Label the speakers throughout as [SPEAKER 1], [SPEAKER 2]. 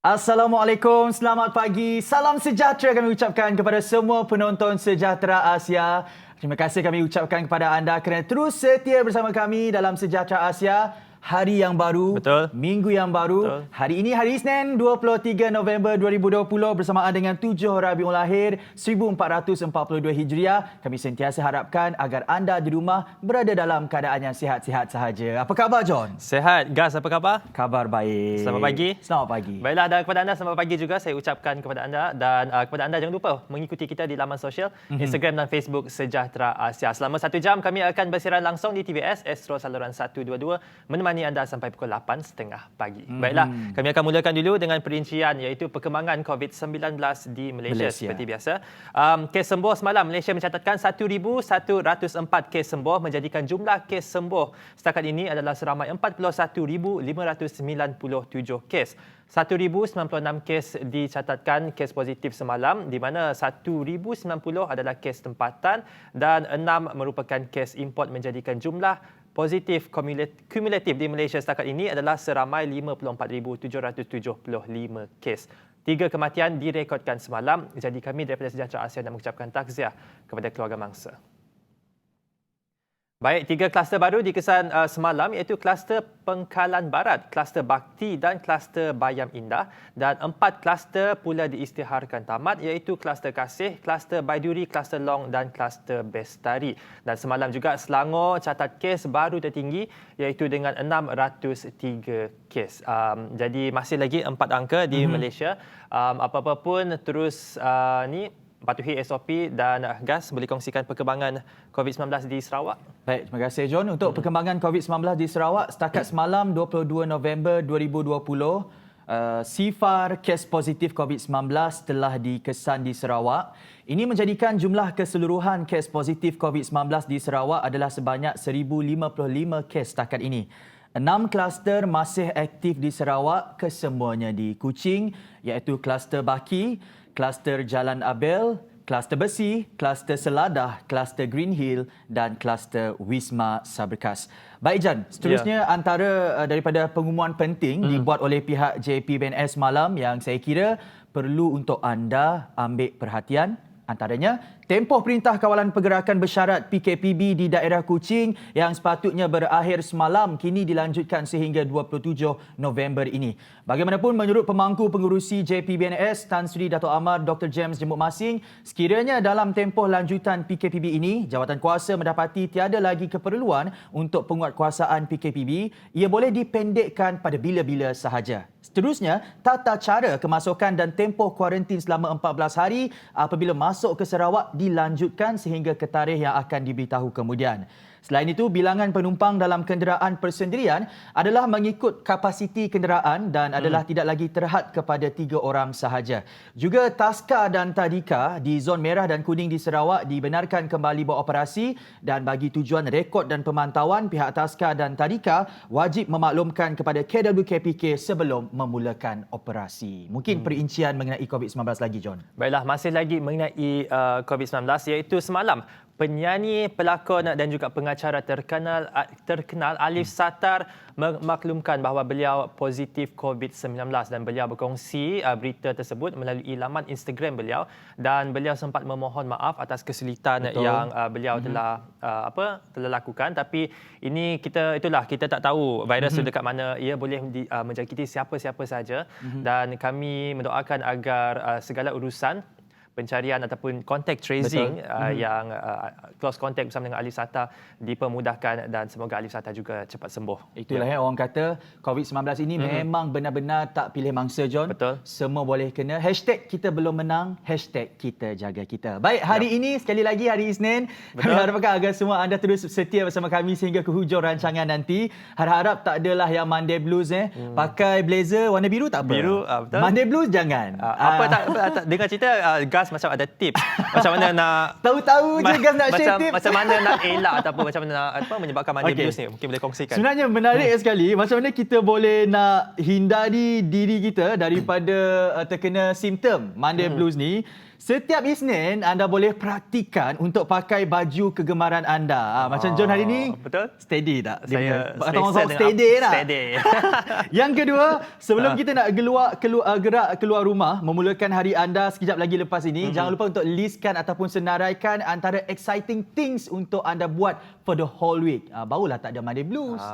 [SPEAKER 1] Assalamualaikum, selamat pagi. Salam sejahtera kami ucapkan kepada semua penonton Sejahtera Asia. Terima kasih kami ucapkan kepada anda kerana terus setia bersama kami dalam Sejahtera Asia. Hari yang baru,
[SPEAKER 2] Betul.
[SPEAKER 1] minggu yang baru.
[SPEAKER 2] Betul.
[SPEAKER 1] Hari ini hari Isnin 23 November 2020 bersamaan dengan 7 Rabiul Akhir 1442 Hijriah. Kami sentiasa harapkan agar anda di rumah berada dalam keadaan yang sihat-sihat sahaja. Apa khabar, John?
[SPEAKER 2] Sehat. Gas, apa khabar?
[SPEAKER 1] Kabar baik.
[SPEAKER 2] Selamat pagi.
[SPEAKER 1] Selamat pagi.
[SPEAKER 2] Baiklah, dan kepada anda selamat pagi juga saya ucapkan kepada anda, dan kepada anda jangan lupa mengikuti kita di laman sosial Instagram dan Facebook Sejahtera Asia. Selama 1 jam kami akan bersiaran langsung di TVS Astro saluran 122 menemani anda sampai pukul 8.30 pagi. Baiklah, kami akan mulakan dulu dengan perincian iaitu perkembangan COVID-19 di Malaysia. Seperti biasa. Kes sembuh semalam Malaysia mencatatkan 1,104 kes sembuh, menjadikan jumlah kes sembuh setakat ini adalah seramai 41,597 kes. 1,096 kes dicatatkan kes positif semalam, di mana 1,090 adalah kes tempatan dan 6 merupakan kes import, menjadikan jumlah positif kumulatif di Malaysia setakat ini adalah seramai 54,775 kes. 3 kematian direkodkan semalam. Jadi kami daripada Sejahtera Asia nak mengucapkan takziah kepada keluarga mangsa. Baik, 3 kluster baru dikesan semalam iaitu kluster Pengkalan Barat, kluster Bakti dan kluster Bayam Indah, dan 4 kluster pula diisytiharkan tamat iaitu kluster Kasih, kluster Baiduri, kluster Long dan kluster Bestari. Dan semalam juga Selangor catat kes baru tertinggi iaitu dengan 603 kes. Jadi masih lagi 4 angka di Malaysia. Apa-apa pun terus patuhi SOP, dan Gas boleh kongsikan perkembangan COVID-19 di Sarawak.
[SPEAKER 1] Baik, terima kasih John. Untuk perkembangan COVID-19 di Sarawak, setakat semalam 22 November 2020, sifar kes positif COVID-19 telah dikesan di Sarawak. Ini menjadikan jumlah keseluruhan kes positif COVID-19 di Sarawak adalah sebanyak 1,055 kes setakat ini. 6 kluster masih aktif di Sarawak, kesemuanya di Kuching, iaitu kluster Baki, kluster Jalan Abel, kluster Besi, kluster Seladah, kluster Green Hill dan kluster Wisma Saberkas. Baik Jan, seterusnya antara daripada pengumuman penting dibuat oleh pihak JPBNS malam yang saya kira perlu untuk anda ambil perhatian. Antaranya, tempoh Perintah Kawalan Pergerakan Bersyarat PKPB di daerah Kuching yang sepatutnya berakhir semalam kini dilanjutkan sehingga 27 November ini. Bagaimanapun, menurut pemangku pengurusi JPBNS Tan Sri Dato' Amar Dr. James Jemuk Masing, sekiranya dalam tempoh lanjutan PKPB ini, Jawatankuasa mendapati tiada lagi keperluan untuk penguatkuasaan PKPB, ia boleh dipendekkan pada bila-bila sahaja. Seterusnya, tata cara kemasukan dan tempoh kuarantin selama 14 hari apabila masuk ke Sarawak dilanjutkan sehingga ke tarikh yang akan diberitahu kemudian. Selain itu, bilangan penumpang dalam kenderaan persendirian adalah mengikut kapasiti kenderaan dan adalah tidak lagi terhad kepada 3 orang sahaja. Juga Taska dan Tadika di zon merah dan kuning di Sarawak dibenarkan kembali beroperasi, dan bagi tujuan rekod dan pemantauan, pihak Taska dan Tadika wajib memaklumkan kepada KWKPK sebelum memulakan operasi. Mungkin perincian mengenai COVID-19 lagi, John.
[SPEAKER 2] Baiklah, masih lagi mengenai COVID-19 iaitu semalam penyanyi, pelakon dan juga pengacara terkenal Alif Sattar memaklumkan bahawa beliau positif COVID-19, dan beliau berkongsi berita tersebut melalui laman Instagram beliau, dan beliau sempat memohon maaf atas kesulitan yang beliau telah lakukan. Tapi ini kita tak tahu virus itu dekat mana, ia boleh menjangkiti siapa-siapa saja, dan kami mendoakan agar segala urusan pencarian ataupun contact tracing yang close contact bersama dengan Alif Sattar dipermudahkan, dan semoga Alif Sattar juga cepat sembuh.
[SPEAKER 1] Itulah orang kata COVID-19 ini memang benar-benar tak pilih mangsa, John.
[SPEAKER 2] Betul.
[SPEAKER 1] Semua boleh kena. Hashtag kita belum menang, hashtag kita jaga kita. Baik, hari ini sekali lagi hari Isnin. Kami harapkan agar semua anda terus setia bersama kami sehingga ke hujung rancangan nanti. Harap-harap tak adalah yang Monday Blues. Pakai blazer warna biru tak apa.
[SPEAKER 2] Biru, betul.
[SPEAKER 1] Monday Blues jangan.
[SPEAKER 2] Tak dengar cerita Gas macam ada tips macam mana nak
[SPEAKER 1] tahu-tahu je Gas nak share tips.
[SPEAKER 2] Macam mana nak elak ataupun macam mana nak menyebabkan Monday Blues ni, mungkin boleh kongsikan.
[SPEAKER 1] Sebenarnya menarik sekali macam mana kita boleh nak hindari diri kita daripada terkena simptom Monday Blues ni. Setiap Isnin anda boleh praktikan untuk pakai baju kegemaran anda. Macam John hari ni,
[SPEAKER 2] betul.
[SPEAKER 1] steady tak?
[SPEAKER 2] Saya
[SPEAKER 1] Kata orang Sarawak steady tak?
[SPEAKER 2] Steady.
[SPEAKER 1] Yang kedua, sebelum kita nak gerak keluar rumah, memulakan hari anda sekejap lagi lepas ini, jangan lupa untuk listkan ataupun senaraikan antara exciting things untuk anda buat for the whole week. Barulah tak ada Monday Blues.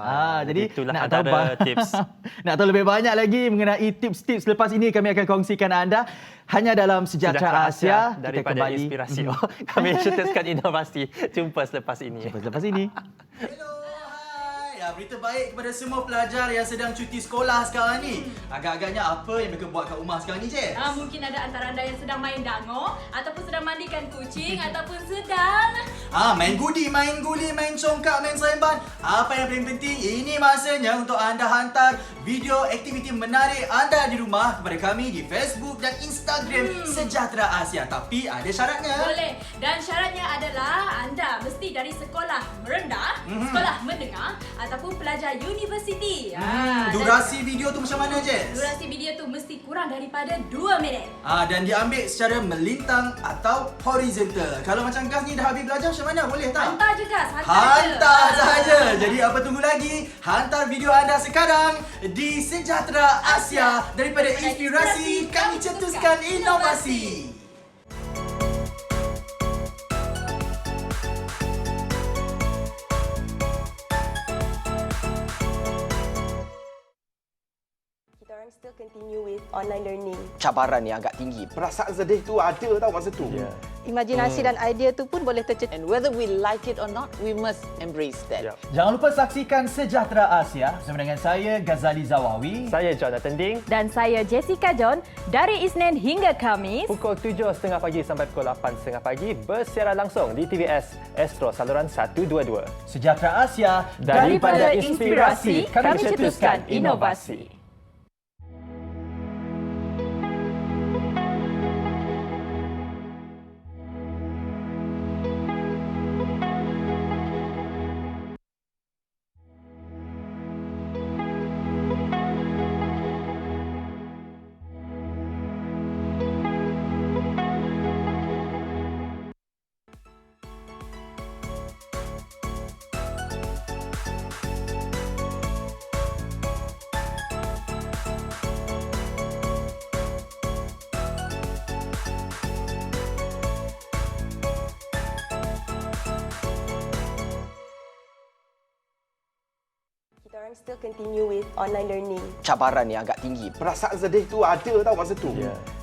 [SPEAKER 1] Jadi
[SPEAKER 2] itulah
[SPEAKER 1] nak
[SPEAKER 2] antara tips.
[SPEAKER 1] nak tahu lebih banyak lagi mengenai tips-tips lepas ini, kami akan kongsikan anda hanya dalam Sejahtera Asia.
[SPEAKER 2] Daripada inspirasi. Kami cetuskan inovasi. Jumpa selepas ini.
[SPEAKER 1] Hello, hai. Berita baik kepada semua pelajar yang sedang cuti sekolah sekarang ni. Agak-agaknya apa yang mereka buat kat rumah sekarang ni, Cik?
[SPEAKER 3] Mungkin ada antara anda yang sedang main dango, ataupun sedang mandikan kucing, ataupun sedang
[SPEAKER 1] Main gudi, main guli, main congkak, main seremban. Apa yang paling penting, ini masanya untuk anda hantar video aktiviti menarik anda di rumah kepada kami di Facebook dan Instagram Sejahtera Asia. Tapi ada syaratnya.
[SPEAKER 3] boleh. Dan syaratnya adalah anda mesti dari sekolah merendah, sekolah menengah, ataupun pelajar universiti.
[SPEAKER 1] Durasi video tu macam mana, Jess?
[SPEAKER 3] Durasi video tu mesti kurang daripada 2 minit.
[SPEAKER 1] Dan diambil secara melintang atau horizontal. Kalau macam Gas ni dah habis belajar, macam mana? Boleh tak?
[SPEAKER 3] Hantar je guys,
[SPEAKER 1] Hantar sahaja. Jadi apa tunggu lagi? Hantar video anda sekarang di Sejahtera Asia. Daripada inspirasi, kami cetuskan inovasi.
[SPEAKER 4] Kita orang still continue with online learning.
[SPEAKER 5] Cabaran yang agak tinggi. Perasaan sedih tu ada tau masa tu.
[SPEAKER 4] Imajinasi dan idea tu pun boleh tercetus.
[SPEAKER 6] And whether we like it or not, we must embrace that.
[SPEAKER 1] Jangan lupa saksikan Sejahtera Asia bersama dengan saya, Ghazali Zawawi.
[SPEAKER 2] Saya Jonathan Ding.
[SPEAKER 3] Dan saya Jessica John, dari Isnin hingga Khamis.
[SPEAKER 2] Pukul 7.30 pagi sampai pukul 8.30 pagi bersiaran langsung di TVS Astro saluran 122.
[SPEAKER 1] Sejahtera Asia,
[SPEAKER 3] Daripada inspirasi, kami cetuskan inovasi.
[SPEAKER 4] Kita orang still continue with online learning.
[SPEAKER 5] Cabaran yang agak tinggi. Perasaan sedih tu ada tau masa tu.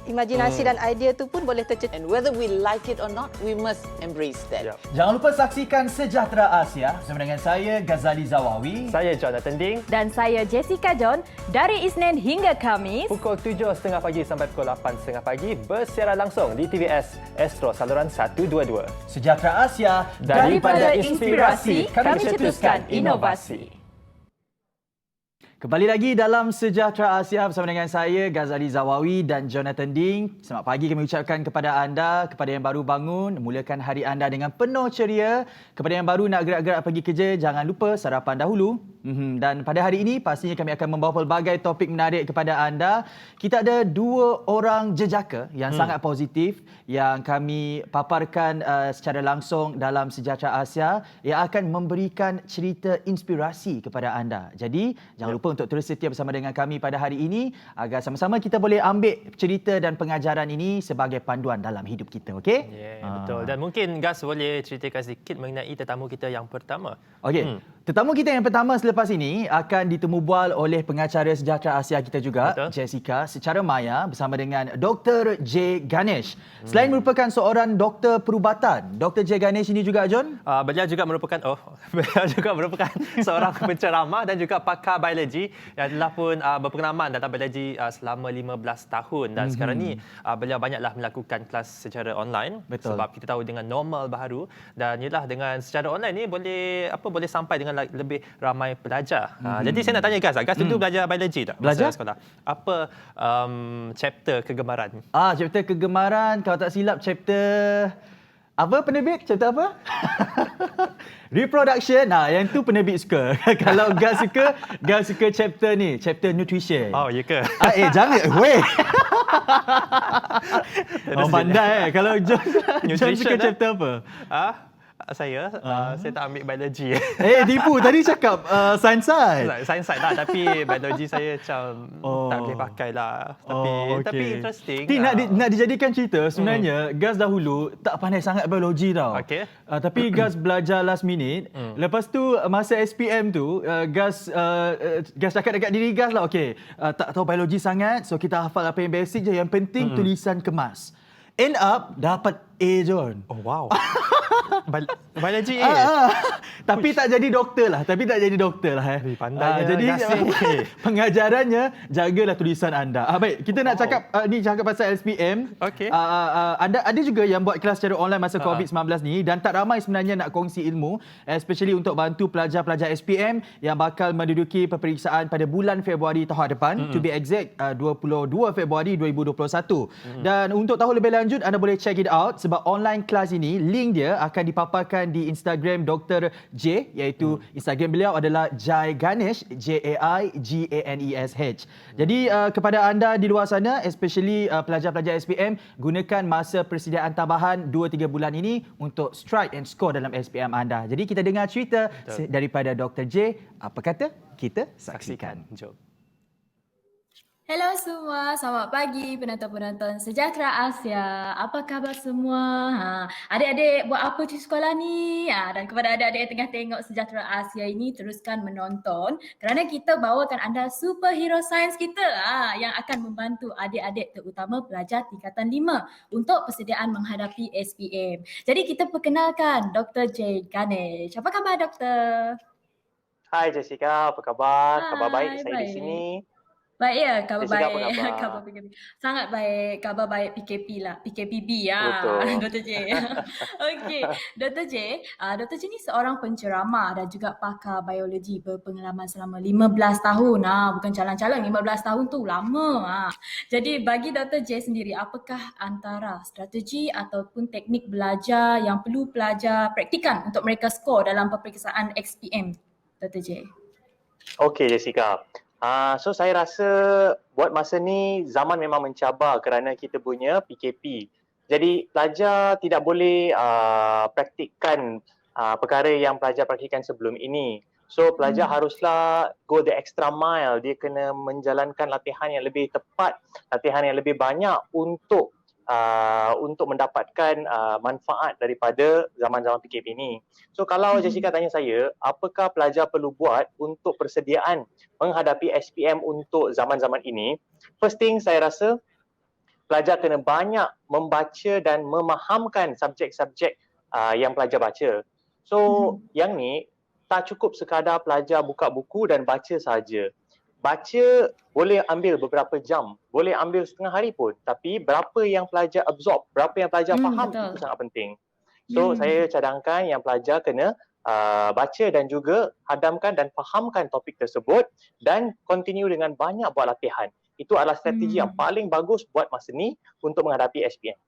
[SPEAKER 4] Imajinasi dan idea tu pun boleh tercetus.
[SPEAKER 6] And whether we like it or not, we must embrace that.
[SPEAKER 1] Jangan lupa saksikan Sejahtera Asia bersama dengan saya, Ghazali Zawawi.
[SPEAKER 2] Saya Jonathan Ding.
[SPEAKER 3] Dan saya Jessica John, dari Isnin hingga Khamis.
[SPEAKER 2] Pukul 7.30 pagi sampai pukul 8.30 pagi bersiaran langsung di TVS Astro saluran 122.
[SPEAKER 1] Sejahtera Asia,
[SPEAKER 3] Daripada inspirasi, kami cetuskan inovasi.
[SPEAKER 1] Kembali lagi dalam Sejahtera Asia bersama dengan saya, Ghazali Zawawi dan Jonathan Ding. Selamat pagi kami ucapkan kepada anda, kepada yang baru bangun, mulakan hari anda dengan penuh ceria. Kepada yang baru nak gerak-gerak pergi kerja, jangan lupa sarapan dahulu. Dan pada hari ini, pastinya kami akan membawa pelbagai topik menarik kepada anda. Kita ada 2 orang jejaka yang sangat positif yang kami paparkan secara langsung dalam Sejahtera Asia yang akan memberikan cerita inspirasi kepada anda. Jadi, jangan lupa untuk terus setia bersama dengan kami pada hari ini agar sama-sama kita boleh ambil cerita dan pengajaran ini sebagai panduan dalam hidup kita, okey?
[SPEAKER 2] Betul. Dan mungkin Gas boleh ceritakan sedikit mengenai tetamu kita yang pertama.
[SPEAKER 1] Okey. Tetamu kita yang pertama selepas ini akan ditemu bual oleh pengacara Sejahtera Asia kita juga, Jessica, secara maya bersama dengan Dr. J. Ganesh. Selain merupakan seorang doktor perubatan, Dr. J. Ganesh ini juga, John?
[SPEAKER 2] Beliau juga merupakan seorang penceramah dan juga pakar biologi yang telah pun berpengalaman dalam biologi selama 15 tahun dan sekarang ni beliau banyaklah melakukan kelas secara online.
[SPEAKER 1] Betul.
[SPEAKER 2] Sebab kita tahu dengan normal baharu dan ialah dengan secara online ni boleh sampai dengan lebih ramai pelajar. Jadi saya nak tanya Gas dulu belajar biologi tak?
[SPEAKER 1] Belajar
[SPEAKER 2] masa sekolah. Apa chapter kegemaran?
[SPEAKER 1] Chapter kegemaran, kalau tak silap chapter Apa penerbit? Chapter apa? Reproduction. Nah, yang tu penerbit suka. Kalau Gas suka chapter ni, chapter nutrition.
[SPEAKER 2] Oh, ya ke?
[SPEAKER 1] Jangan. Weh. Pandai Kalau John suka
[SPEAKER 2] Nutrition,
[SPEAKER 1] chapter apa?
[SPEAKER 2] Saya tak ambil biologi.
[SPEAKER 1] Tipu. Tadi cakap science.
[SPEAKER 2] Sains lah, tapi biologi saya macam tak boleh pakai lah. Tapi interesting.
[SPEAKER 1] Nak dijadikan cerita, sebenarnya Gas dahulu tak pandai sangat biologi tau.
[SPEAKER 2] Okey.
[SPEAKER 1] Tapi Gas belajar last minute. Lepas tu masa SPM tu, Gas cakap dekat diri Gas lah, okey, tak tahu biologi sangat, so kita hafal apa yang basic je, yang penting tulisan kemas. End up dapat A, John.
[SPEAKER 2] Oh, wow. Biologi
[SPEAKER 1] Tapi tak jadi doktor lah.
[SPEAKER 2] pandainya
[SPEAKER 1] Jadi
[SPEAKER 2] Gas ni.
[SPEAKER 1] pengajarannya, jagalah tulisan anda. Baik, kita nak cakap cakap pasal SPM.
[SPEAKER 2] Okey.
[SPEAKER 1] Anda ada juga yang buat kelas secara online masa COVID-19 ni, dan tak ramai sebenarnya nak kongsi ilmu, especially untuk bantu pelajar-pelajar SPM yang bakal menduduki peperiksaan pada bulan Februari tahun depan, to be exact 22 Februari 2021. Dan untuk tahu lebih lanjut, anda boleh check it out sebab online kelas ini, link dia akan dipaparkan di Instagram Dr. J, iaitu Instagram beliau adalah Jai Ganesh, Jaiganesh. Jadi kepada anda di luar sana, especially pelajar-pelajar SPM, gunakan masa persediaan tambahan 2-3 bulan ini untuk strike and score dalam SPM anda. Jadi kita dengar cerita daripada Dr. J. Apa kata? Kita saksikan.
[SPEAKER 2] Jom.
[SPEAKER 3] Hello semua, selamat pagi penonton-penonton Sejahtera Asia. Apa khabar semua? Adik-adik buat apa di sekolah ni? Dan kepada adik-adik yang tengah tengok Sejahtera Asia ini, teruskan menonton kerana kita bawakan anda superhero sains kita yang akan membantu adik-adik terutama pelajar tingkatan 5 untuk persediaan menghadapi SPM. Jadi kita perkenalkan Dr. J. Ganesh. Apa khabar Doktor?
[SPEAKER 7] Hai Jessica, apa khabar? Khabar baik, saya di
[SPEAKER 3] baik.
[SPEAKER 7] sini.
[SPEAKER 3] Baik ya, khabar
[SPEAKER 7] Jessica, apa
[SPEAKER 3] baik.
[SPEAKER 7] khabar?
[SPEAKER 3] Khabar PKP. Sangat baik. Khabar baik PKP lah. PKPB ya.
[SPEAKER 7] Betul.
[SPEAKER 3] Dr. J. Okey. Dr. J. Dr. J ni seorang penceramah dan juga pakar biologi berpengalaman selama 15 tahun. Bukan calon-calon. 15 tahun tu lama. Jadi bagi Dr. J sendiri, apakah antara strategi ataupun teknik belajar yang perlu pelajar praktikan untuk mereka skor dalam peperiksaan XPM? Dr. J.
[SPEAKER 7] Okey Jessica. So saya rasa buat masa ni zaman memang mencabar kerana kita punya PKP. Jadi pelajar tidak boleh praktikkan perkara yang pelajar praktikkan sebelum ini. So pelajar haruslah go the extra mile. Dia kena menjalankan latihan yang lebih tepat, latihan yang lebih banyak untuk mendapatkan manfaat daripada zaman-zaman PKP ini. So kalau Jessica tanya saya, apakah pelajar perlu buat untuk persediaan menghadapi SPM untuk zaman-zaman ini? First thing saya rasa, pelajar kena banyak membaca dan memahamkan subjek-subjek yang pelajar baca. So yang ni tak cukup sekadar pelajar buka buku dan baca saja. Baca boleh ambil beberapa jam, boleh ambil setengah hari pun, tapi berapa yang pelajar absorb, berapa yang pelajar faham,
[SPEAKER 3] betul.
[SPEAKER 7] itu sangat penting. So saya cadangkan yang pelajar kena baca dan juga hadamkan dan fahamkan topik tersebut dan continue dengan banyak buat latihan. Itu adalah strategi yang paling bagus buat masa ni untuk menghadapi SPM.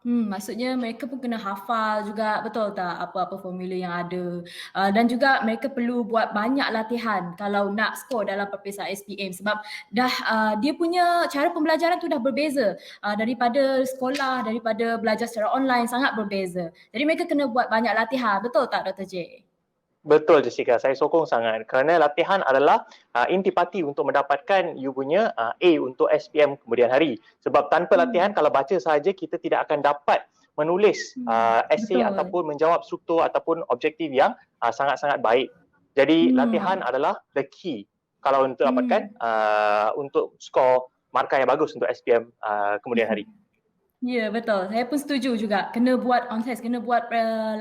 [SPEAKER 3] Maksudnya mereka pun kena hafal juga, betul tak, apa-apa formula yang ada. Dan juga mereka perlu buat banyak latihan kalau nak skor dalam peperiksaan SPM sebab dah dia punya cara pembelajaran tu dah berbeza daripada sekolah, daripada belajar secara online, sangat berbeza. Jadi mereka kena buat banyak latihan, betul tak Dr. J?
[SPEAKER 7] Betul Jessica, saya sokong sangat kerana latihan adalah intipati untuk mendapatkan you punya A untuk SPM kemudian hari. Sebab tanpa latihan, kalau baca sahaja kita tidak akan dapat menulis essay
[SPEAKER 3] betul.
[SPEAKER 7] ataupun menjawab struktur ataupun objektif yang sangat-sangat baik. Jadi latihan adalah the key kalau untuk dapatkan untuk skor markah yang bagus untuk SPM kemudian hari.
[SPEAKER 3] Ya, betul. Saya pun setuju juga. Kena buat on-test, kena buat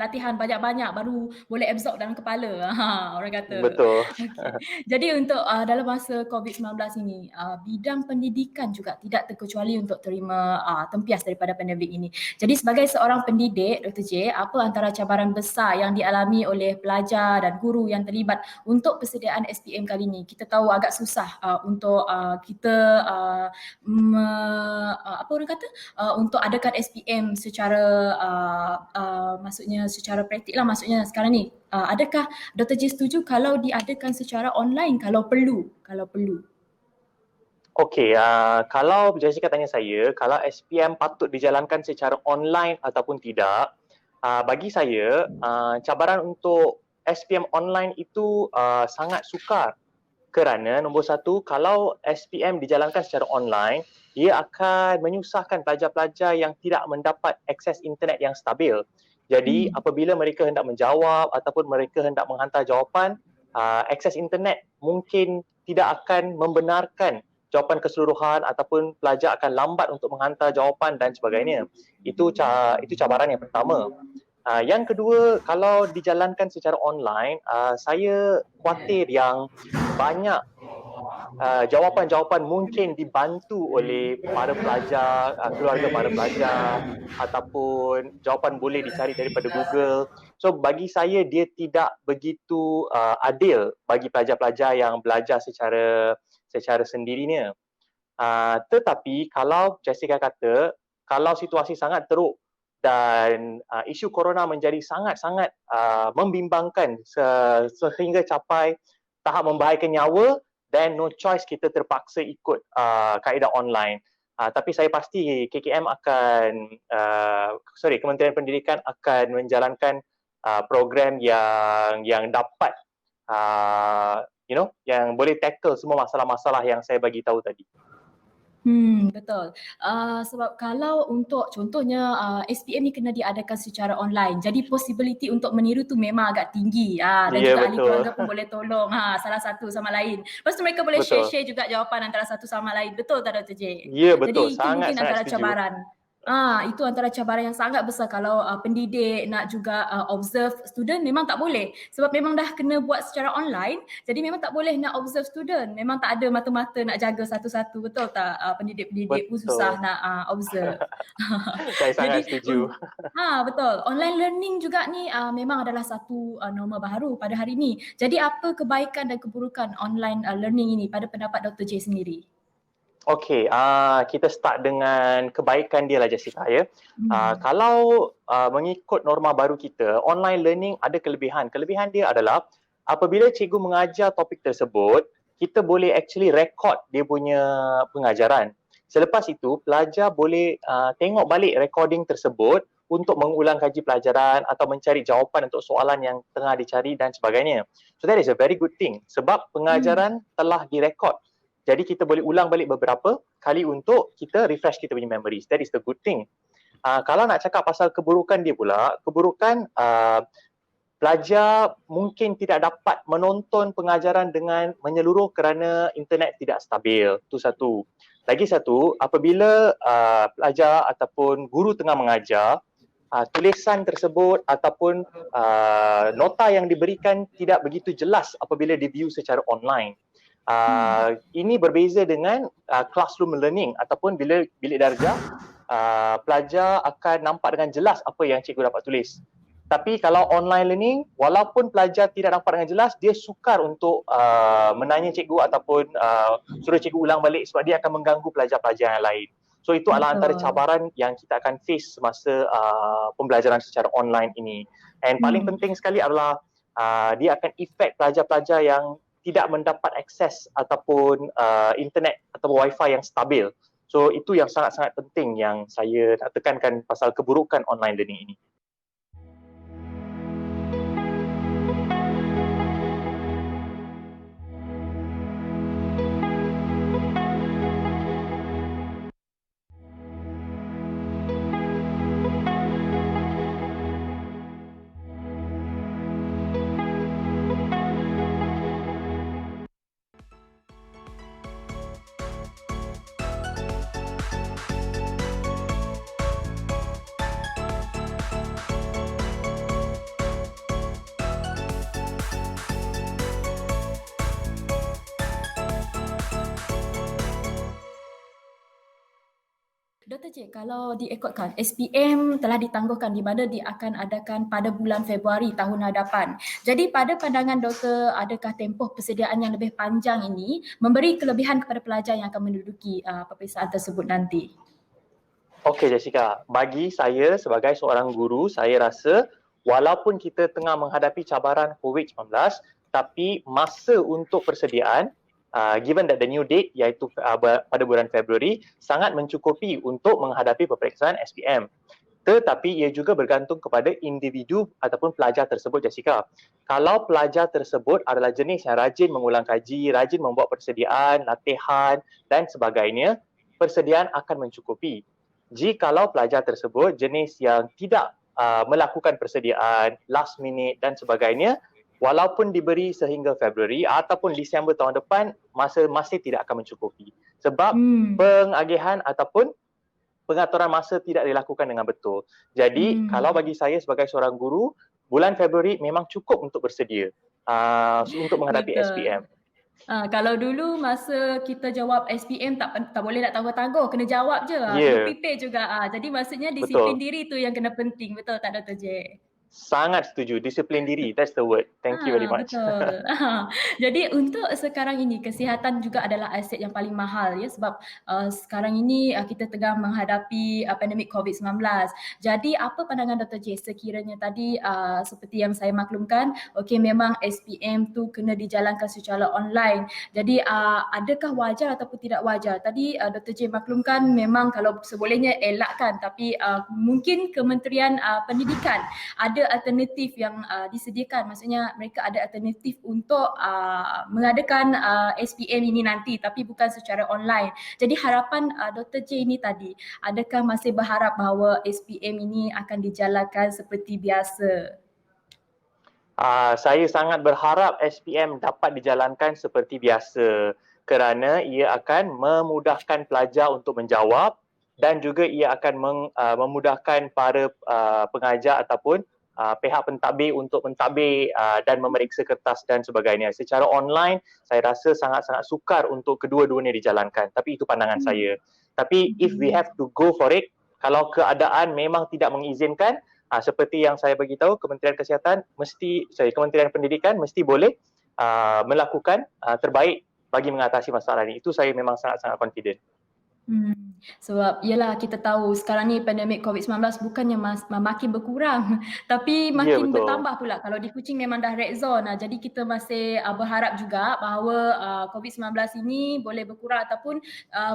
[SPEAKER 3] latihan banyak-banyak baru boleh absorb dalam kepala. Orang kata.
[SPEAKER 7] Betul.
[SPEAKER 3] Okay. Jadi untuk dalam masa COVID-19 ini, bidang pendidikan juga tidak terkecuali untuk terima tempias daripada pandemik ini. Jadi sebagai seorang pendidik, Dr. J, apa antara cabaran besar yang dialami oleh pelajar dan guru yang terlibat untuk persediaan SPM kali ini? Kita tahu agak susah untuk kita apa orang kata? untuk adakan SPM secara maksudnya secara praktik lah, maksudnya sekarang ni. Adakah Dr. J setuju kalau diadakan secara online kalau perlu?
[SPEAKER 7] Okey, kalau Jessica tanya saya, kalau SPM patut dijalankan secara online ataupun tidak, bagi saya, cabaran untuk SPM online itu sangat sukar. Kerana nombor satu, kalau SPM dijalankan secara online, ia akan menyusahkan pelajar-pelajar yang tidak mendapat akses internet yang stabil. Jadi apabila mereka hendak menjawab ataupun mereka hendak menghantar jawapan, akses internet mungkin tidak akan membenarkan jawapan keseluruhan ataupun pelajar akan lambat untuk menghantar jawapan dan sebagainya. Itu cabaran yang pertama. Yang kedua, kalau dijalankan secara online, saya khawatir yang banyak jawapan-jawapan mungkin dibantu oleh para pelajar, keluarga para pelajar, ataupun jawapan boleh dicari daripada Google. So bagi saya dia tidak begitu adil bagi pelajar-pelajar yang belajar secara sendirinya. Tetapi kalau Jessica kata, kalau situasi sangat teruk dan isu corona menjadi sangat-sangat membimbangkan sehingga capai tahap membahayakan nyawa, then no choice kita terpaksa ikut kaedah online. Tapi saya pasti Kementerian Pendidikan akan menjalankan program yang dapat yang boleh tackle semua masalah-masalah yang saya bagi tahu tadi.
[SPEAKER 3] Betul. Sebab kalau untuk contohnya SPM ni kena diadakan secara online, jadi possibility untuk meniru tu memang agak tinggi. Dan juga ahli keluarga pun boleh tolong salah satu sama lain. Lepas tu mereka boleh share juga jawapan antara satu sama lain. Betul tak Dr. J?
[SPEAKER 7] Ya, betul.
[SPEAKER 3] Jadi itu mungkin antara
[SPEAKER 7] setuju.
[SPEAKER 3] cabaran. Itu antara cabaran yang sangat besar kalau pendidik nak juga observe student, memang tak boleh. Sebab memang dah kena buat secara online, jadi memang tak boleh nak observe student. Memang tak ada mata-mata nak jaga satu-satu, betul tak? Pendidik-pendidik pun susah nak observe.
[SPEAKER 7] Saya sangat setuju.
[SPEAKER 3] Betul. Online learning juga ni memang adalah satu norma baru pada hari ini. Jadi apa kebaikan dan keburukan online learning ini pada pendapat Dr. J sendiri?
[SPEAKER 7] Okey, kita start dengan kebaikan dia lah Jessica ya. Kalau mengikut norma baru kita, online learning ada kelebihan. Kelebihan dia adalah apabila cikgu mengajar topik tersebut, kita boleh actually record dia punya pengajaran. Selepas itu, pelajar boleh tengok balik recording tersebut untuk mengulang kaji pelajaran atau mencari jawapan untuk soalan yang tengah dicari dan sebagainya. So that is a very good thing sebab pengajaran telah direkod. Jadi kita boleh ulang balik beberapa kali untuk kita refresh kita punya memories. That is the good thing. Kalau nak cakap pasal keburukan dia pula, keburukan pelajar mungkin tidak dapat menonton pengajaran dengan menyeluruh kerana internet tidak stabil. Itu satu. Lagi satu, apabila pelajar ataupun guru tengah mengajar, tulisan tersebut ataupun nota yang diberikan tidak begitu jelas apabila di-view secara online. Ini berbeza dengan classroom learning ataupun bila bilik darjah, pelajar akan nampak dengan jelas apa yang cikgu dapat tulis. Tapi kalau online learning, walaupun pelajar tidak nampak dengan jelas, dia sukar untuk menanya cikgu ataupun suruh cikgu ulang balik sebab dia akan mengganggu pelajar-pelajar yang lain. So itu adalah antara cabaran yang kita akan face semasa pembelajaran secara online ini. And paling penting sekali adalah dia akan efek pelajar-pelajar yang tidak mendapat akses ataupun internet atau wifi yang stabil. So itu yang sangat-sangat penting yang saya nak tekankan pasal keburukan online learning ini.
[SPEAKER 3] Dr. J, kalau diikutkan, SPM telah ditangguhkan di mana dia akan adakan pada bulan Februari tahun hadapan. Jadi pada pandangan doktor, adakah tempoh persediaan yang lebih panjang ini memberi kelebihan kepada pelajar yang akan menduduki peperiksaan tersebut nanti?
[SPEAKER 7] Okey Jessica, bagi saya sebagai seorang guru, saya rasa walaupun kita tengah menghadapi cabaran COVID-19, tapi masa untuk persediaan, given that the new date iaitu pada bulan Februari, sangat mencukupi untuk menghadapi peperiksaan SPM. Tetapi ia juga bergantung kepada individu ataupun pelajar tersebut Jessica. Kalau pelajar tersebut adalah jenis yang rajin mengulang kaji, rajin membuat persediaan, latihan dan sebagainya, persediaan akan mencukupi. Jikalau pelajar tersebut jenis yang tidak melakukan persediaan, last minute dan sebagainya, walaupun diberi sehingga Februari ataupun Disember tahun depan, masih tidak akan mencukupi. Sebab pengagihan ataupun pengaturan masa tidak dilakukan dengan betul. Jadi kalau bagi saya sebagai seorang guru, bulan Februari memang cukup untuk bersedia untuk menghadapi
[SPEAKER 3] Betul.
[SPEAKER 7] SPM.
[SPEAKER 3] Kalau dulu masa kita jawab SPM tak boleh nak tangguh-tangguh, kena jawab je.
[SPEAKER 7] Ya.
[SPEAKER 3] Kena prepare juga. Jadi maksudnya disiplin
[SPEAKER 7] Betul.
[SPEAKER 3] diri tu yang kena penting. Betul tak Dr. J?
[SPEAKER 7] Sangat setuju. Disiplin diri. That's the word. Thank you very much.
[SPEAKER 3] Betul. Jadi untuk sekarang ini, kesihatan juga adalah aset yang paling mahal ya, sebab sekarang ini kita tengah menghadapi pandemik COVID-19. Jadi apa pandangan Dr. J sekiranya tadi seperti yang saya maklumkan, okey memang SPM tu kena dijalankan secara online. Jadi adakah wajar ataupun tidak wajar? Tadi Dr. J maklumkan memang kalau sebolehnya elakkan, tapi mungkin Kementerian Pendidikan ada alternatif yang disediakan, maksudnya mereka ada alternatif untuk mengadakan SPM ini nanti tapi bukan secara online. Jadi harapan Dr. J ini tadi, adakah masih berharap bahawa SPM ini akan dijalankan seperti biasa?
[SPEAKER 7] Saya sangat berharap SPM dapat dijalankan seperti biasa kerana ia akan memudahkan pelajar untuk menjawab dan juga ia akan memudahkan para pengajar ataupun pihak pentadbir untuk mentadbir dan memeriksa kertas dan sebagainya. Secara online, saya rasa sangat-sangat sukar untuk kedua-duanya dijalankan. Tapi itu pandangan saya. Tapi if we have to go for it, kalau keadaan memang tidak mengizinkan, seperti yang saya beritahu, Kementerian Pendidikan mesti boleh melakukan terbaik bagi mengatasi masalah ini. Itu saya memang sangat-sangat confident.
[SPEAKER 3] Sebab yalah kita tahu sekarang ni pandemik COVID-19 bukannya makin berkurang tapi makin bertambah pula. Kalau di Kuching memang dah red zone. Jadi kita masih berharap juga bahawa COVID-19 ini boleh berkurang ataupun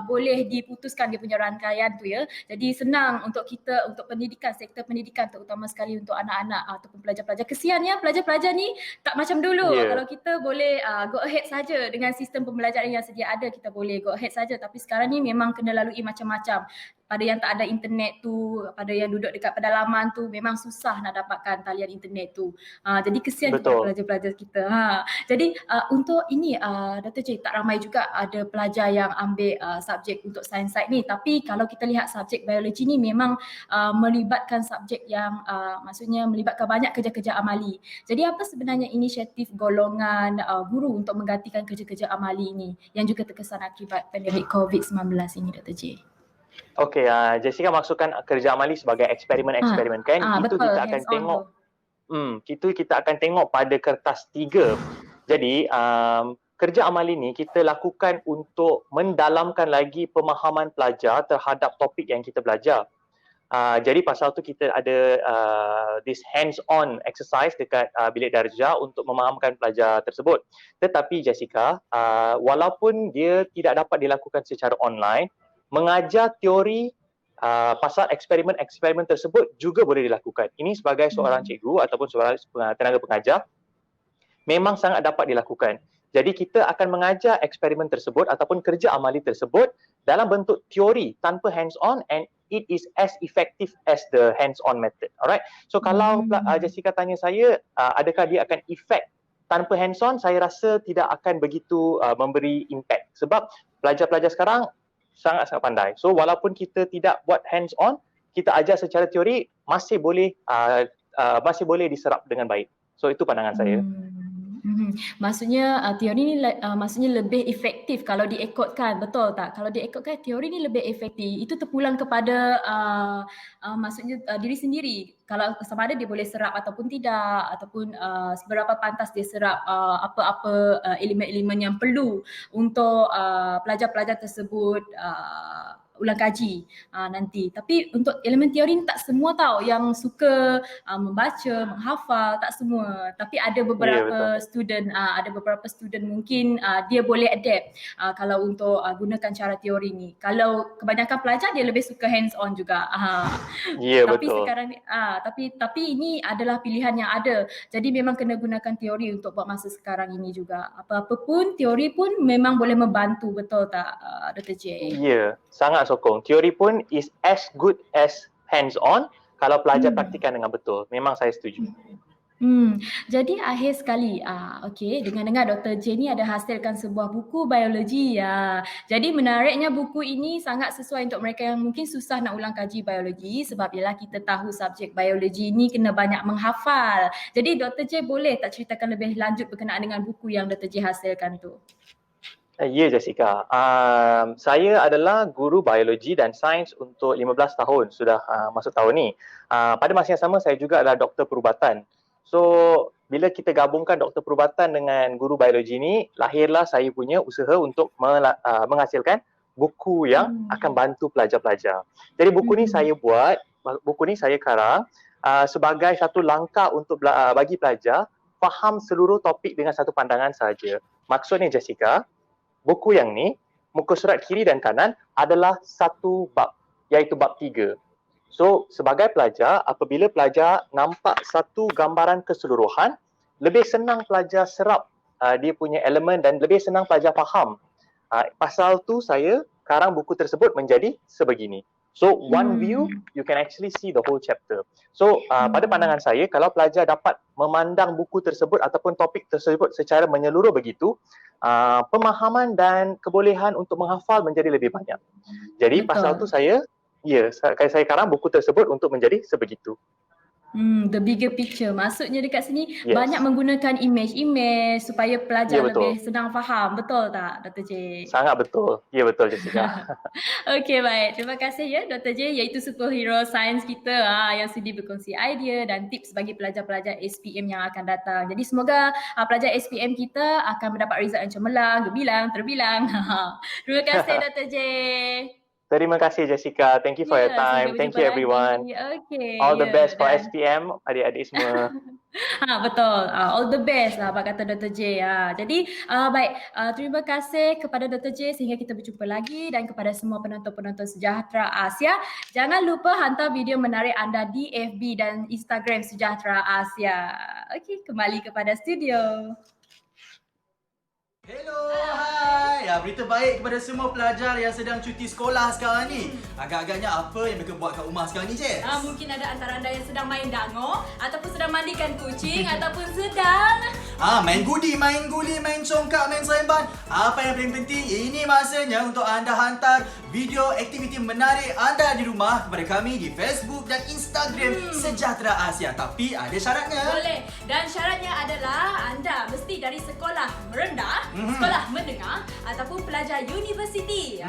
[SPEAKER 3] boleh diputuskan dia punya rangkaian tu ya. Jadi senang untuk kita, untuk pendidikan, sektor pendidikan terutama sekali untuk anak-anak ataupun pelajar-pelajar. Kesian ya pelajar-pelajar ni tak macam dulu. Kalau kita boleh go ahead saja dengan sistem pembelajaran yang sedia ada, kita boleh go ahead saja. Tapi sekarang ni memang kena lalui macam-macam. Pada yang tak ada internet tu, pada yang duduk dekat pedalaman tu, memang susah nak dapatkan talian internet tu. Jadi kesian kita pelajar-pelajar kita. Jadi untuk ini Dr. J, tak ramai juga ada pelajar yang ambil subjek untuk sains side ni. Tapi kalau kita lihat subjek biologi ni memang melibatkan subjek yang maksudnya melibatkan banyak kerja-kerja amali. Jadi apa sebenarnya inisiatif golongan guru untuk menggantikan kerja-kerja amali ini yang juga terkesan akibat pandemik COVID-19 ini Dr. J?
[SPEAKER 7] Okey, Jessica maksudkan kerja amali sebagai eksperimen-eksperimen kan? Itu
[SPEAKER 3] betul,
[SPEAKER 7] kita akan tengok. Itu kita akan tengok pada kertas 3. Jadi kerja amali ni kita lakukan untuk mendalamkan lagi pemahaman pelajar terhadap topik yang kita belajar. Jadi pasal tu kita ada this hands-on exercise dekat bilik darjah untuk memahamkan pelajar tersebut. Tetapi Jessica, walaupun dia tidak dapat dilakukan secara online, mengajar teori pasal eksperimen-eksperimen tersebut juga boleh dilakukan. Ini sebagai seorang cikgu ataupun seorang tenaga pengajar memang sangat dapat dilakukan. Jadi kita akan mengajar eksperimen tersebut ataupun kerja amali tersebut dalam bentuk teori tanpa hands-on, and it is as effective as the hands-on method. Alright. So kalau Jessica tanya saya, adakah dia akan efek tanpa hands-on, saya rasa tidak akan begitu memberi impact. Sebab pelajar-pelajar sekarang sangat-sangat pandai. So walaupun kita tidak buat hands-on, kita ajar secara teori, masih boleh diserap dengan baik. So itu pandangan saya.
[SPEAKER 3] Maksudnya teori ni maksudnya lebih efektif kalau diikutkan, betul tak? Kalau diikutkan teori ni lebih efektif. Itu terpulang kepada maksudnya diri sendiri. Kalau sama ada dia boleh serap ataupun tidak, ataupun seberapa pantas dia serap apa-apa elemen-elemen yang perlu untuk pelajar-pelajar tersebut ulang kaji nanti. Tapi untuk elemen teori ni tak semua tahu yang suka membaca, menghafal, tak semua. Tapi ada beberapa student mungkin dia boleh adapt kalau untuk gunakan cara teori ni. Kalau kebanyakan pelajar dia lebih suka hands on juga.
[SPEAKER 7] Ya,
[SPEAKER 3] Tapi
[SPEAKER 7] betul.
[SPEAKER 3] sekarang ni tapi ini adalah pilihan yang ada. Jadi memang kena gunakan teori untuk buat masa sekarang ini juga. Apa-apa pun teori pun memang boleh membantu, betul tak Dr. J?
[SPEAKER 7] Ya, sangat sokong. Teori pun is as good as hands-on kalau pelajar praktikan dengan betul. Memang saya setuju.
[SPEAKER 3] Jadi akhir sekali, okey, dengar-dengar Dr. J ni ada hasilkan sebuah buku biologi. Jadi menariknya buku ini sangat sesuai untuk mereka yang mungkin susah nak ulang kaji biologi sebab ialah kita tahu subjek biologi ni kena banyak menghafal. Jadi Dr. J boleh tak ceritakan lebih lanjut berkenaan dengan buku yang Dr. J hasilkan tu?
[SPEAKER 7] Ya, Jessica. Saya adalah guru biologi dan sains untuk 15 tahun sudah masuk tahun ni. Pada masa yang sama saya juga adalah doktor perubatan. So, bila kita gabungkan doktor perubatan dengan guru biologi ni, lahirlah saya punya usaha untuk menghasilkan buku yang akan bantu pelajar-pelajar. Jadi buku ni saya buat, buku ni saya karang sebagai satu langkah untuk bagi pelajar faham seluruh topik dengan satu pandangan sahaja. Maksudnya Jessica, buku yang ni, muka surat kiri dan kanan adalah satu bab, iaitu bab 3. So, sebagai pelajar, apabila pelajar nampak satu gambaran keseluruhan, lebih senang pelajar serap dia punya elemen dan lebih senang pelajar faham. Pasal tu saya karang buku tersebut menjadi sebegini. So, one view, you can actually see the whole chapter. So, pada pandangan saya, kalau pelajar dapat memandang buku tersebut ataupun topik tersebut secara menyeluruh begitu, pemahaman dan kebolehan untuk menghafal menjadi lebih banyak. Jadi, pasal tu saya karang buku tersebut untuk menjadi sebegitu.
[SPEAKER 3] The bigger picture. Maksudnya dekat sini
[SPEAKER 7] Yes.
[SPEAKER 3] banyak menggunakan image supaya pelajar
[SPEAKER 7] Ya, betul.
[SPEAKER 3] lebih senang faham. Betul tak Dr. J?
[SPEAKER 7] Sangat betul. Ya, betul Jessica.
[SPEAKER 3] Okey, baik. Terima kasih ya Dr. J, iaitu superhero sains kita yang sudi berkongsi idea dan tips bagi pelajar-pelajar SPM yang akan datang. Jadi semoga pelajar SPM kita akan mendapat result yang cemerlang, gemilang, terbilang. Terima kasih Dr. J.
[SPEAKER 7] Terima kasih Jessica. Thank you for your time.
[SPEAKER 3] Sampai
[SPEAKER 7] Thank
[SPEAKER 3] berjumpa
[SPEAKER 7] you everyone.
[SPEAKER 3] lagi. Okey.
[SPEAKER 7] All the best for
[SPEAKER 3] dan-
[SPEAKER 7] SPM, adik-adik semua.
[SPEAKER 3] Betul. All the best lah apa kata Dr. J. Jadi baik, terima kasih kepada Dr. J sehingga kita berjumpa lagi dan kepada semua penonton-penonton Sejahtera Asia. Jangan lupa hantar video menarik anda di FB dan Instagram Sejahtera Asia. Okey, kembali kepada studio.
[SPEAKER 1] Hello, hai. Berita baik kepada semua pelajar yang sedang cuti sekolah sekarang ni. Agak-agaknya apa yang mereka buat kat rumah sekarang ni, Jess?
[SPEAKER 3] Mungkin ada antara anda yang sedang main dango ataupun sedang mandikan kucing ataupun sedang
[SPEAKER 1] Main guli, main congkak, main seremban. Apa yang paling penting, ini masanya untuk anda hantar video aktiviti menarik anda di rumah kepada kami di Facebook dan Instagram Sejahtera Asia. Tapi ada syaratnya.
[SPEAKER 3] boleh. Dan syaratnya adalah anda mesti dari sekolah rendah, sekolah menengah ataupun pelajar universiti.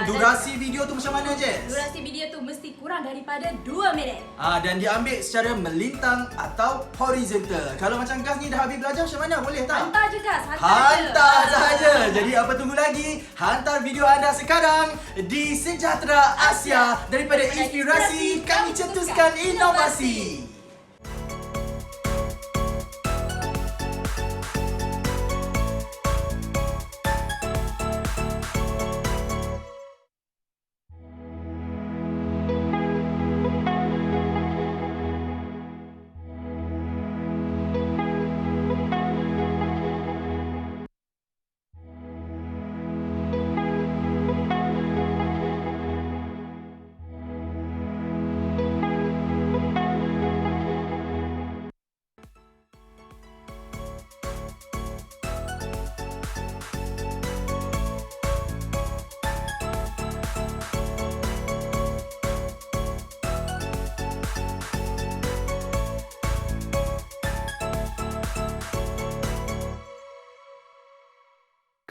[SPEAKER 1] Durasi video tu macam mana, Jess?
[SPEAKER 3] Durasi video tu mesti kurang daripada 2 minit.
[SPEAKER 1] Dan diambil secara melintang atau horizontal. Kalau macam Gas ni dah habis belajar macam mana? Boleh tak?
[SPEAKER 3] Hantar je Gas,
[SPEAKER 1] Hantar sahaja. Jadi apa tunggu lagi? Hantar video anda sekarang di Sejahtera Asia. Daripada inspirasi, kami cetuskan inovasi.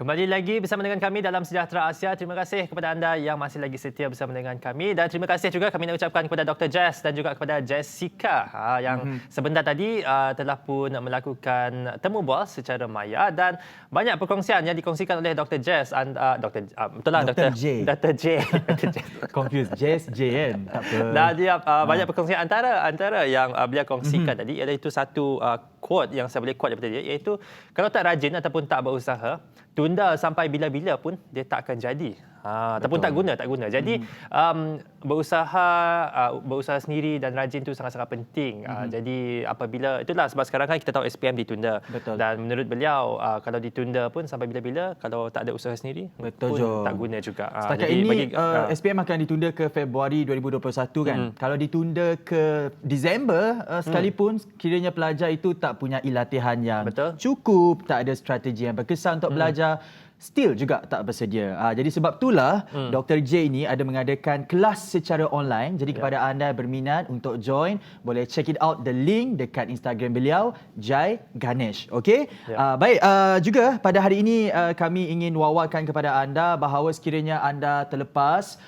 [SPEAKER 2] Kembali lagi bersama dengan kami dalam Sejahtera Asia. Terima kasih kepada anda yang masih lagi setia bersama dengan kami dan terima kasih juga kami nak ucapkan kepada Dr. Jess dan juga kepada Jessica yang sebentar tadi telah pun melakukan temu bual secara maya dan banyak perkongsian yang dikongsikan oleh Dr. Jess betul lah
[SPEAKER 1] Dr. J.
[SPEAKER 2] Dr. J.
[SPEAKER 1] Confused. Jess, J kan? Tak apa.
[SPEAKER 2] Dan dia banyak perkongsian antara yang beliau kongsikan tadi iaitu satu quote yang saya boleh quote daripada dia iaitu kalau tak rajin ataupun tak berusaha, tunda sampai bila-bila pun dia tak akan jadi. Ataupun tak guna. Jadi berusaha sendiri dan rajin tu sangat-sangat penting. Jadi apabila itulah sebab sekarang kan kita tahu SPM ditunda.
[SPEAKER 1] Betul.
[SPEAKER 2] Dan menurut beliau kalau ditunda pun sampai bila-bila kalau tak ada usaha sendiri
[SPEAKER 1] Betul,
[SPEAKER 2] pun
[SPEAKER 1] Jom.
[SPEAKER 2] tak guna juga.
[SPEAKER 1] Setakat
[SPEAKER 2] Jadi
[SPEAKER 1] ini SPM akan ditunda ke Februari 2021 kan. Kalau ditunda ke Disember sekalipun kiranya pelajar itu tak punya latihan yang
[SPEAKER 2] Betul.
[SPEAKER 1] cukup, tak ada strategi yang berkesan untuk belajar, still juga tak bersedia. Jadi sebab itulah Dr. J ni ada mengadakan kelas secara online. Jadi kepada anda yang berminat untuk join, boleh check it out the link dekat Instagram beliau, Jai Ganesh. Okey? Baik, juga pada hari ini kami ingin wawarkan kepada anda bahawa sekiranya anda terlepas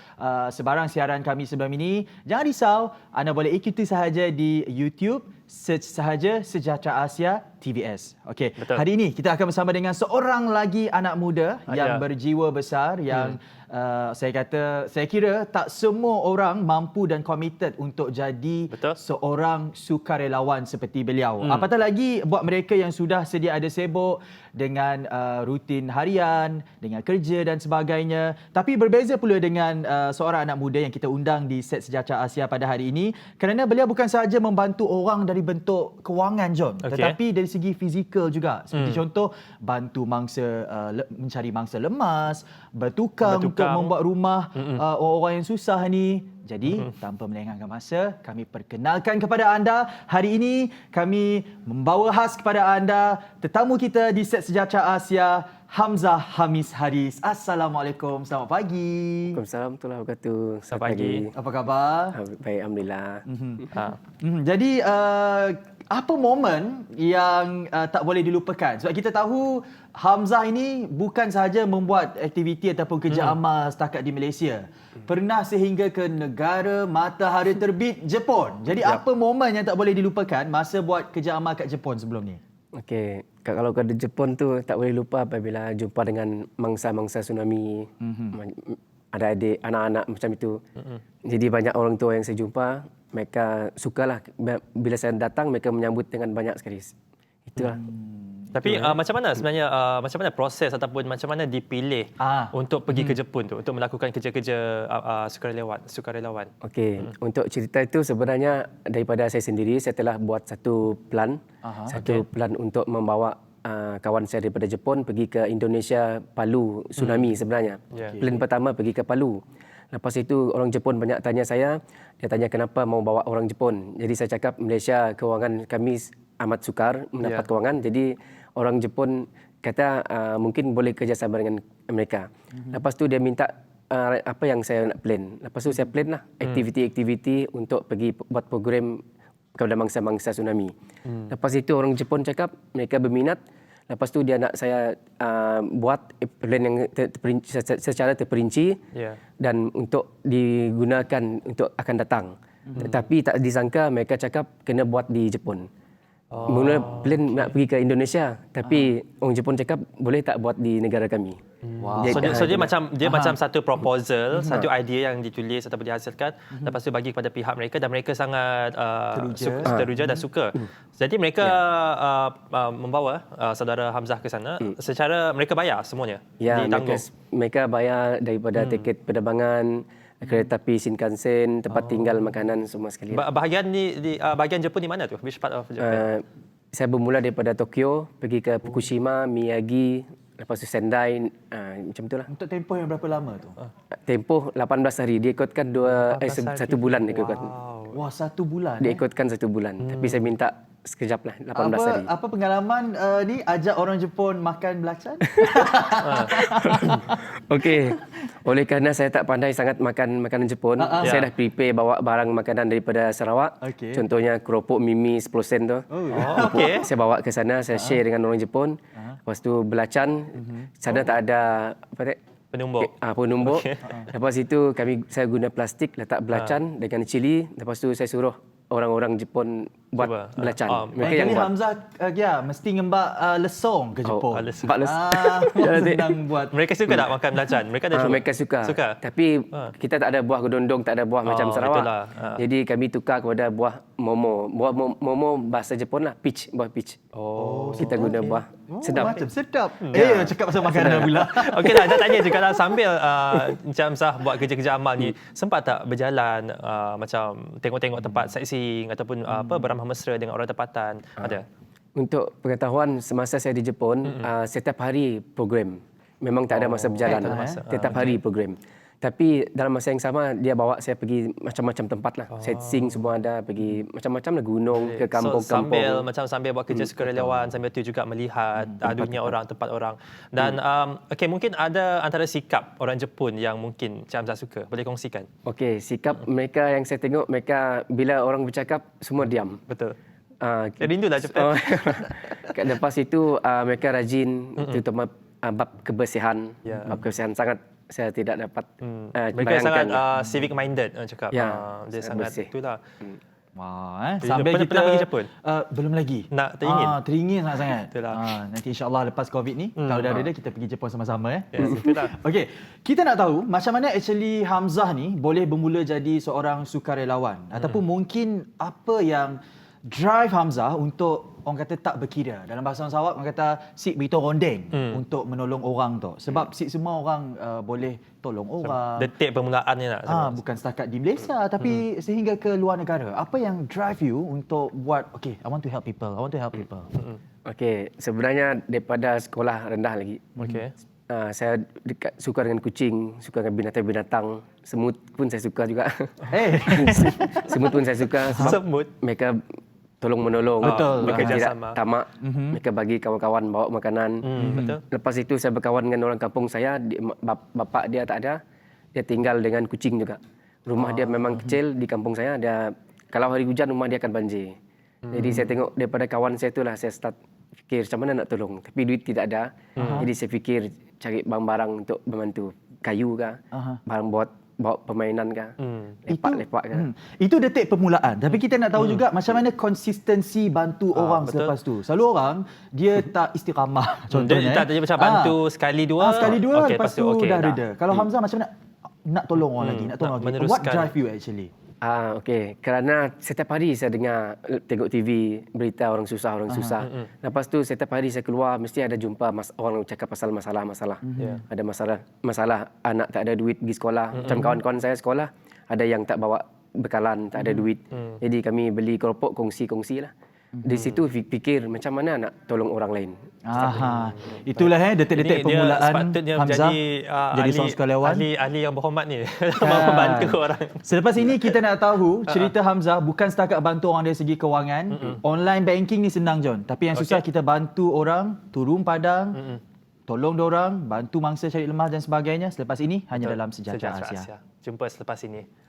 [SPEAKER 1] sebarang siaran kami sebelum ini, jangan risau, anda boleh ikuti sahaja di YouTube, search sahaja Sejahtera Asia TVS. Okey. Hari ini kita akan bersama dengan seorang lagi anak muda yang berjiwa besar yang saya kira tak semua orang mampu dan committed untuk jadi seorang sukarelawan seperti beliau. Apatah lagi buat mereka yang sudah sedia ada sibuk dengan rutin harian, dengan kerja dan sebagainya. Tapi berbeza pula dengan seorang anak muda yang kita undang di set Sejahtera Asia pada hari ini kerana beliau bukan sahaja membantu orang dari bentuk kewangan, John, tetapi dari segi fizikal juga. Seperti contoh bantu mangsa mencari mangsa lemas, bertukang untuk membuat rumah orang-orang yang susah ni. Jadi tanpa melengahkan masa, kami perkenalkan kepada anda hari ini kami membawa khas kepada anda tetamu kita di set Sejahtera Asia, Hamzah Hamis Haris. Assalamualaikum, selamat pagi.
[SPEAKER 8] Waalaikumsalam warahmatullahi wabarakatuh.
[SPEAKER 2] Selamat pagi.
[SPEAKER 1] Apa khabar?
[SPEAKER 8] Baik, alhamdulillah.
[SPEAKER 1] Jadi apa momen yang tak boleh dilupakan? Sebab kita tahu Hamzah ini bukan sahaja membuat aktiviti ataupun kerja amal setakat di Malaysia. Pernah sehingga ke negara matahari terbit Jepun. Jadi apa momen yang tak boleh dilupakan masa buat kerja amal kat Jepun sebelum ni?
[SPEAKER 8] Okey, kalau ke Jepun tu tak boleh lupa apabila jumpa dengan mangsa-mangsa tsunami. Ada adik, anak-anak macam itu. Jadi banyak orang tua yang saya jumpa, mereka sukalah bila saya datang mereka menyambut dengan banyak sekali. Itulah.
[SPEAKER 2] Tapi macam mana sebenarnya macam mana proses ataupun macam mana dipilih untuk pergi ke Jepun tu untuk melakukan kerja-kerja sukarelawan?
[SPEAKER 8] Okey, untuk cerita itu sebenarnya daripada saya sendiri saya telah buat satu plan, plan untuk membawa kawan saya daripada Jepun pergi ke Indonesia, Palu, tsunami sebenarnya. Plan pertama pergi ke Palu. Lepas itu orang Jepun banyak tanya saya, dia tanya kenapa mau bawa orang Jepun. Jadi saya cakap Malaysia kewangan kami amat sukar mendapat kewangan. Jadi orang Jepun kata mungkin boleh kerjasama dengan mereka. Lepas tu dia minta apa yang saya nak plan. Lepas tu saya plan lah aktiviti-aktiviti untuk pergi buat program kepada mangsa-mangsa tsunami. Lepas itu orang Jepun cakap mereka berminat. Lepas tu dia nak saya buat plan yang secara terperinci dan untuk digunakan untuk akan datang. Tetapi tak disangka mereka cakap kena buat di Jepun. Mula plan nak pergi ke Indonesia, tapi orang Jepun cakap boleh tak buat di negara kami.
[SPEAKER 1] Wow.
[SPEAKER 2] So dia macam satu proposal, satu idea yang ditulis ataupun dihasilkan, lepas tu bagi kepada pihak mereka dan mereka sangat teruja dan suka. Jadi mereka membawa saudara Hamzah ke sana secara mereka bayar semuanya ditanggung.
[SPEAKER 8] Mereka bayar daripada tiket penerbangan, kereta api Shinkansen, tempat tinggal, makanan semua sekali.
[SPEAKER 2] Bahagian bahagian Jepun di mana tu? Which part of Japan?
[SPEAKER 8] Saya bermula daripada Tokyo, pergi ke Fukushima, Miyagi, lepas tu Sendai, macam itulah.
[SPEAKER 1] Untuk tempoh yang berapa lama tu?
[SPEAKER 8] Tempoh 18 hari. Dia ikutkan 1 bulan dia ikutkan.
[SPEAKER 1] Wah, 1 bulan.
[SPEAKER 8] Dia ikutkan 1 bulan. Tapi saya minta sekejap lah, 18 hari.
[SPEAKER 1] Apa pengalaman ni ajak orang Jepun makan belacan?
[SPEAKER 8] Okey. Oleh kerana saya tak pandai sangat makan makanan Jepun, saya dah prepare bawa barang makanan daripada Sarawak.
[SPEAKER 1] Okey.
[SPEAKER 8] Contohnya keropok mimi 10 sen tu.
[SPEAKER 2] Okey.
[SPEAKER 8] Saya bawa ke sana, saya share dengan orang Jepun. Lepas tu belacan, sana tak ada apa ni?
[SPEAKER 2] Penumbuk.
[SPEAKER 8] Penumbuk. Lepas itu saya guna plastik, letak belacan dengan cili. Lepas tu saya suruh orang-orang Jepun buat
[SPEAKER 2] Cuba.
[SPEAKER 8] belacan.
[SPEAKER 1] Mereka yang Hamzah mesti ngembak lesong ke Jepun.
[SPEAKER 2] lesong.
[SPEAKER 1] Senang buat.
[SPEAKER 2] Mereka suka tak makan belacan? Mereka ada cuba?
[SPEAKER 8] Mereka suka. Tapi kita tak ada buah gedondong, tak ada buah macam Sarawak.
[SPEAKER 2] itulah.
[SPEAKER 8] Jadi kami tukar kepada buah momo. Buah momo bahasa Jepun lah, peach, buah peach. Kita guna buah. Sedap.
[SPEAKER 1] Macam sedap. Cakap pasal makanan pula.
[SPEAKER 2] Okey nak tanya je, kalau sambil Encik Hamzah buat kerja-kerja amal ni, sempat tak berjalan macam tengok-tengok tempat sightseeing ataupun beramah mesra dengan orang tempatan? Ada?
[SPEAKER 8] Untuk pengetahuan, semasa saya di Jepun, setiap hari program. Memang tak ada masa berjalan. Setiap hari program. Tapi dalam masa yang sama, dia bawa saya pergi macam-macam tempat lah. Sightseeing semua ada, pergi macam-macam lah, gunung ke kampung-kampung.
[SPEAKER 2] Sambil buat kerja sukarelawan, sambil tu juga melihat dunia orang, tempat orang. Dan mungkin ada antara sikap orang Jepun yang mungkin Encik Hamzah suka. Boleh kongsikan?
[SPEAKER 8] Okey, sikap mereka yang saya tengok, mereka bila orang bercakap, semua diam.
[SPEAKER 2] Betul. Rindulah Jepun.
[SPEAKER 8] Lepas itu mereka rajin, terutama bab kebersihan. Bab kebersihan sangat saya tidak dapat
[SPEAKER 2] mereka sangat civic minded cakap. Dia sangat
[SPEAKER 8] bersih.
[SPEAKER 2] itulah.
[SPEAKER 1] Wah, sambil kita
[SPEAKER 2] pernah pergi Jepun?
[SPEAKER 1] Belum lagi.
[SPEAKER 2] Teringin?
[SPEAKER 1] Teringin sangat-sangat.
[SPEAKER 2] Itulah.
[SPEAKER 1] Nanti insya-Allah lepas Covid ni, kalau dah reda kita pergi Jepun sama-sama
[SPEAKER 2] Itulah.
[SPEAKER 1] Okey, kita nak tahu macam mana actually Hamzah ni boleh bermula jadi seorang sukarelawan ataupun mungkin apa yang drive Hamzah untuk orang kata tak berkira. Dalam bahasa orang Sarawak orang kata sik beritahu rondeng untuk menolong orang tu. Sebab sik semua orang boleh tolong orang.
[SPEAKER 2] Detik permulaannya nak.
[SPEAKER 1] Bukan setakat di Malaysia tapi sehingga ke luar negara. Apa yang drive you untuk buat I want to help people.
[SPEAKER 8] Okey, sebenarnya daripada sekolah rendah lagi.
[SPEAKER 2] Okey.
[SPEAKER 8] Saya suka dengan kucing, suka dengan binatang-binatang. Semut pun saya suka juga. Semut pun saya suka sebab mereka tolong-menolong.
[SPEAKER 1] Betul.
[SPEAKER 8] Mereka tidak
[SPEAKER 2] Bekerjasama.
[SPEAKER 8] tamak. Mereka bagi kawan-kawan bawa makanan.
[SPEAKER 2] Betul.
[SPEAKER 8] Lepas itu saya berkawan dengan orang kampung saya. Bapa dia tak ada. Dia tinggal dengan kucing juga. Rumah dia memang kecil di kampung saya. Kalau hari hujan rumah dia akan banjir. Jadi saya tengok daripada kawan saya itulah saya start fikir macam mana nak tolong. Tapi duit tidak ada. Jadi saya fikir cari barang-barang untuk membantu. Kayu kah? Barang bawa permainan kah? Lepak-lepak kah?
[SPEAKER 1] Itu detik permulaan. Tapi kita nak tahu juga macam mana konsistensi bantu orang
[SPEAKER 2] betul.
[SPEAKER 1] selepas tu. Selalu orang dia tak istiqamah contohnya.
[SPEAKER 2] Dia macam bantu sekali dua.
[SPEAKER 1] Sekali dua
[SPEAKER 2] Okey,
[SPEAKER 1] lepas tu dah
[SPEAKER 2] dah.
[SPEAKER 1] reda. Kalau Hamzah macam mana nak tolong orang lagi, nak tolong lagi. What
[SPEAKER 2] meneruskan.
[SPEAKER 1] drive you actually?
[SPEAKER 8] Okey. Kerana setiap hari saya tengok TV, berita orang susah. Lepas tu setiap hari saya keluar, mesti ada jumpa orang cakap pasal masalah-masalah. Ada masalah anak tak ada duit pergi sekolah. Macam kawan-kawan saya sekolah, ada yang tak bawa bekalan, tak ada duit. Jadi kami beli keropok, kongsi-kongsi lah. Di situ fikir macam mana nak tolong orang lain.
[SPEAKER 1] Itulah detik-detik
[SPEAKER 2] Ini dia
[SPEAKER 1] permulaan
[SPEAKER 2] sepatutnya
[SPEAKER 1] Hamzah
[SPEAKER 2] jadi
[SPEAKER 1] seorang sukarelawan.
[SPEAKER 2] ahli yang berhormat ni. Membantu orang.
[SPEAKER 1] Selepas ini kita nak tahu cerita Hamzah bukan setakat bantu orang dari segi kewangan. Online banking ni senang John, tapi yang susah kita bantu orang turun padang, tolong diorang, bantu mangsa cari lemah dan sebagainya. Selepas ini hanya dalam Sejahtera Asia.
[SPEAKER 2] Jumpa selepas ini.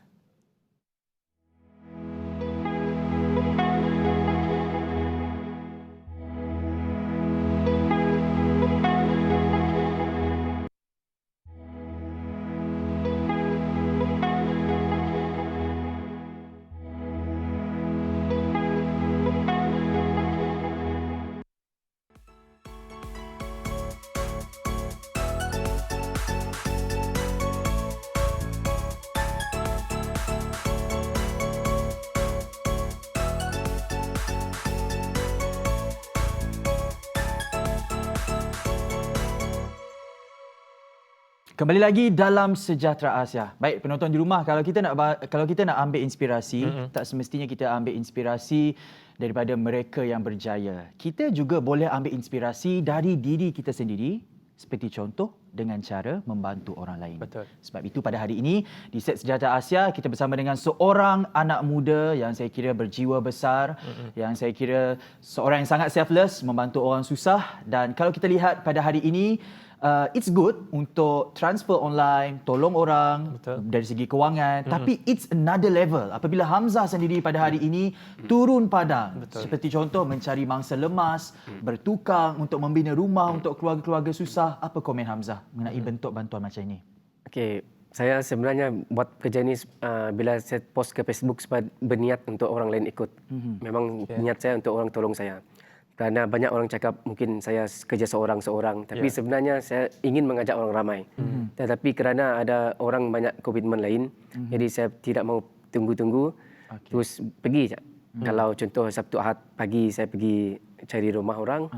[SPEAKER 1] Kembali lagi dalam Sejahtera Asia. Baik, penonton di rumah, kalau kita nak ambil inspirasi, tak semestinya kita ambil inspirasi daripada mereka yang berjaya. Kita juga boleh ambil inspirasi dari diri kita sendiri, seperti contoh dengan cara membantu orang lain.
[SPEAKER 2] Betul.
[SPEAKER 1] Sebab itu pada hari ini di Set Sejahtera Asia kita bersama dengan seorang anak muda yang saya kira berjiwa besar, yang saya kira seorang yang sangat selfless, membantu orang susah. Dan kalau kita lihat pada hari ini it's good untuk transfer online, tolong orang
[SPEAKER 2] Betul.
[SPEAKER 1] dari segi kewangan, tapi it's another level apabila Hamzah sendiri pada hari ini turun padang. Seperti contoh mencari mangsa lemas, bertukang untuk membina rumah untuk keluarga-keluarga susah. Apa komen Hamzah mengenai bentuk bantuan macam ini?
[SPEAKER 8] Okey, saya sebenarnya buat kerja ni bila saya post ke Facebook sebab berniat untuk orang lain ikut. Memang niat saya untuk orang tolong saya. Kerana banyak orang cakap mungkin saya kerja seorang-seorang, tapi sebenarnya saya ingin mengajak orang ramai. Tetapi kerana ada orang banyak komitmen lain, jadi saya tidak mau tunggu-tunggu, terus pergi je. Kalau contoh Sabtu Ahad pagi saya pergi cari rumah orang,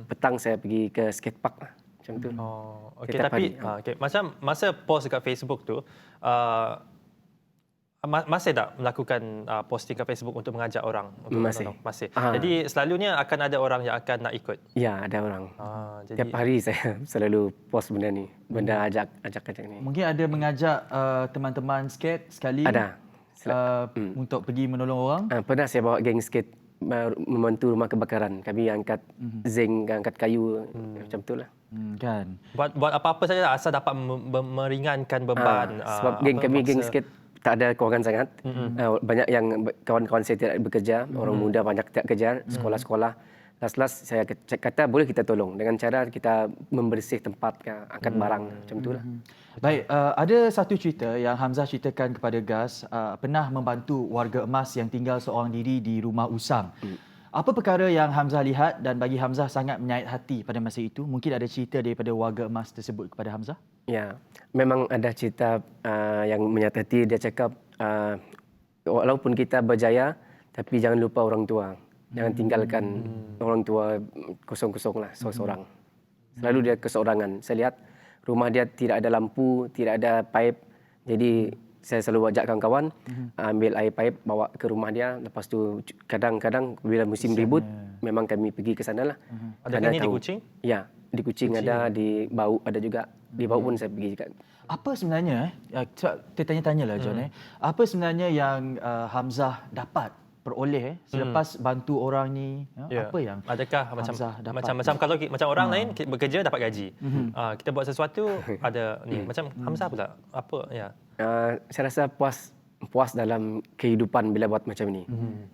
[SPEAKER 8] petang saya pergi ke skatepark lah. Macam tu.
[SPEAKER 2] Oh, okey,
[SPEAKER 8] Setiap
[SPEAKER 2] tapi
[SPEAKER 8] hari.
[SPEAKER 2] okey, macam masa post dekat Facebook tu, masih tak melakukan posting kat Facebook untuk mengajak orang untuk
[SPEAKER 8] Masih.
[SPEAKER 2] menolong? Masih.
[SPEAKER 8] Ah.
[SPEAKER 2] Jadi selalunya akan ada orang yang akan nak ikut.
[SPEAKER 8] Ya, ada orang.
[SPEAKER 2] Jadi
[SPEAKER 8] Tiap hari saya selalu post benda ni, benda ajak ni.
[SPEAKER 1] Mungkin ada mengajak teman-teman skate sekali
[SPEAKER 8] Ada.
[SPEAKER 1] untuk pergi menolong orang.
[SPEAKER 8] Pernah saya bawa geng skate membantu rumah kebakaran. Kami angkat zinc, angkat kayu, macam tu lah.
[SPEAKER 1] Kan.
[SPEAKER 2] buat apa-apa saja asal dapat meringankan beban.
[SPEAKER 8] Sebab geng kami, geng skate tak ada kewangan sangat. Banyak yang kawan-kawan saya tidak bekerja, orang muda banyak tidak kerja, sekolah-sekolah. Last saya kata boleh kita tolong dengan cara kita membersih tempat, angkat barang, macam tu lah.
[SPEAKER 1] Baik, ada satu cerita yang Hamzah ceritakan kepada Gas, pernah membantu warga emas yang tinggal seorang diri di rumah usang. Apa perkara yang Hamzah lihat dan bagi Hamzah sangat menyayat hati pada masa itu? Mungkin ada cerita daripada warga emas tersebut kepada Hamzah?
[SPEAKER 8] Ya, memang ada cerita yang menyayat hati. Dia cakap, walaupun kita berjaya, tapi jangan lupa orang tua. Jangan tinggalkan orang tua kosong-kosong lah, seorang-seorang. Selalu dia keseorangan. Saya lihat rumah dia tidak ada lampu, tidak ada pipe. Jadi saya selalu ajak kawan-kawan ambil air pipe, bawa ke rumah dia. Lepas tu kadang-kadang bila musim ribut, memang kami pergi ke sana lah.
[SPEAKER 2] Adakah ini di Kuching?
[SPEAKER 8] Ya, di Kuching ada, di Bau ada juga. Di Bau pun saya pergi juga.
[SPEAKER 1] Apa sebenarnya, kita tanya-tanyalah John, apa sebenarnya yang Hamzah dapat peroleh selepas bantu orang ni? Apa yang
[SPEAKER 2] adakah
[SPEAKER 1] Hamzah dapat?
[SPEAKER 2] macam kalau macam orang lain bekerja dapat gaji. Kita buat sesuatu ada ni. Macam Hamzah pula apa ya?
[SPEAKER 8] Saya rasa puas dalam kehidupan bila buat macam ni.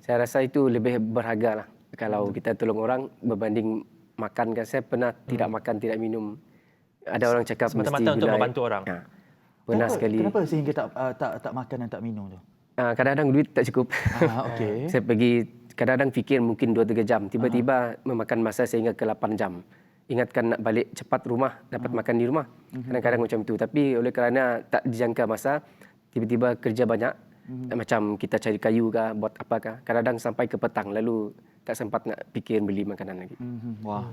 [SPEAKER 8] Saya rasa itu lebih berharga lah. Kalau kita tolong orang berbanding makan. Saya pernah tidak makan, tidak minum. Ada orang cakap
[SPEAKER 2] semata-mata untuk membantu orang.
[SPEAKER 8] Pernah sekali.
[SPEAKER 1] Kenapa sehingga tak makan dan tak minum tu?
[SPEAKER 8] Kadang-kadang duit tak cukup.
[SPEAKER 1] Okey.
[SPEAKER 8] Saya pergi, kadang-kadang fikir mungkin 2-3 jam. Tiba-tiba memakan masa sehingga ke 8 jam. Ingatkan nak balik cepat rumah, dapat makan di rumah. Kadang-kadang macam tu. Tapi oleh kerana tak dijangka masa, tiba-tiba kerja banyak. Macam kita cari kayu kah, buat apakah. Kadang-kadang sampai ke petang, lalu tak sempat nak fikir beli makanan lagi.
[SPEAKER 1] Wah.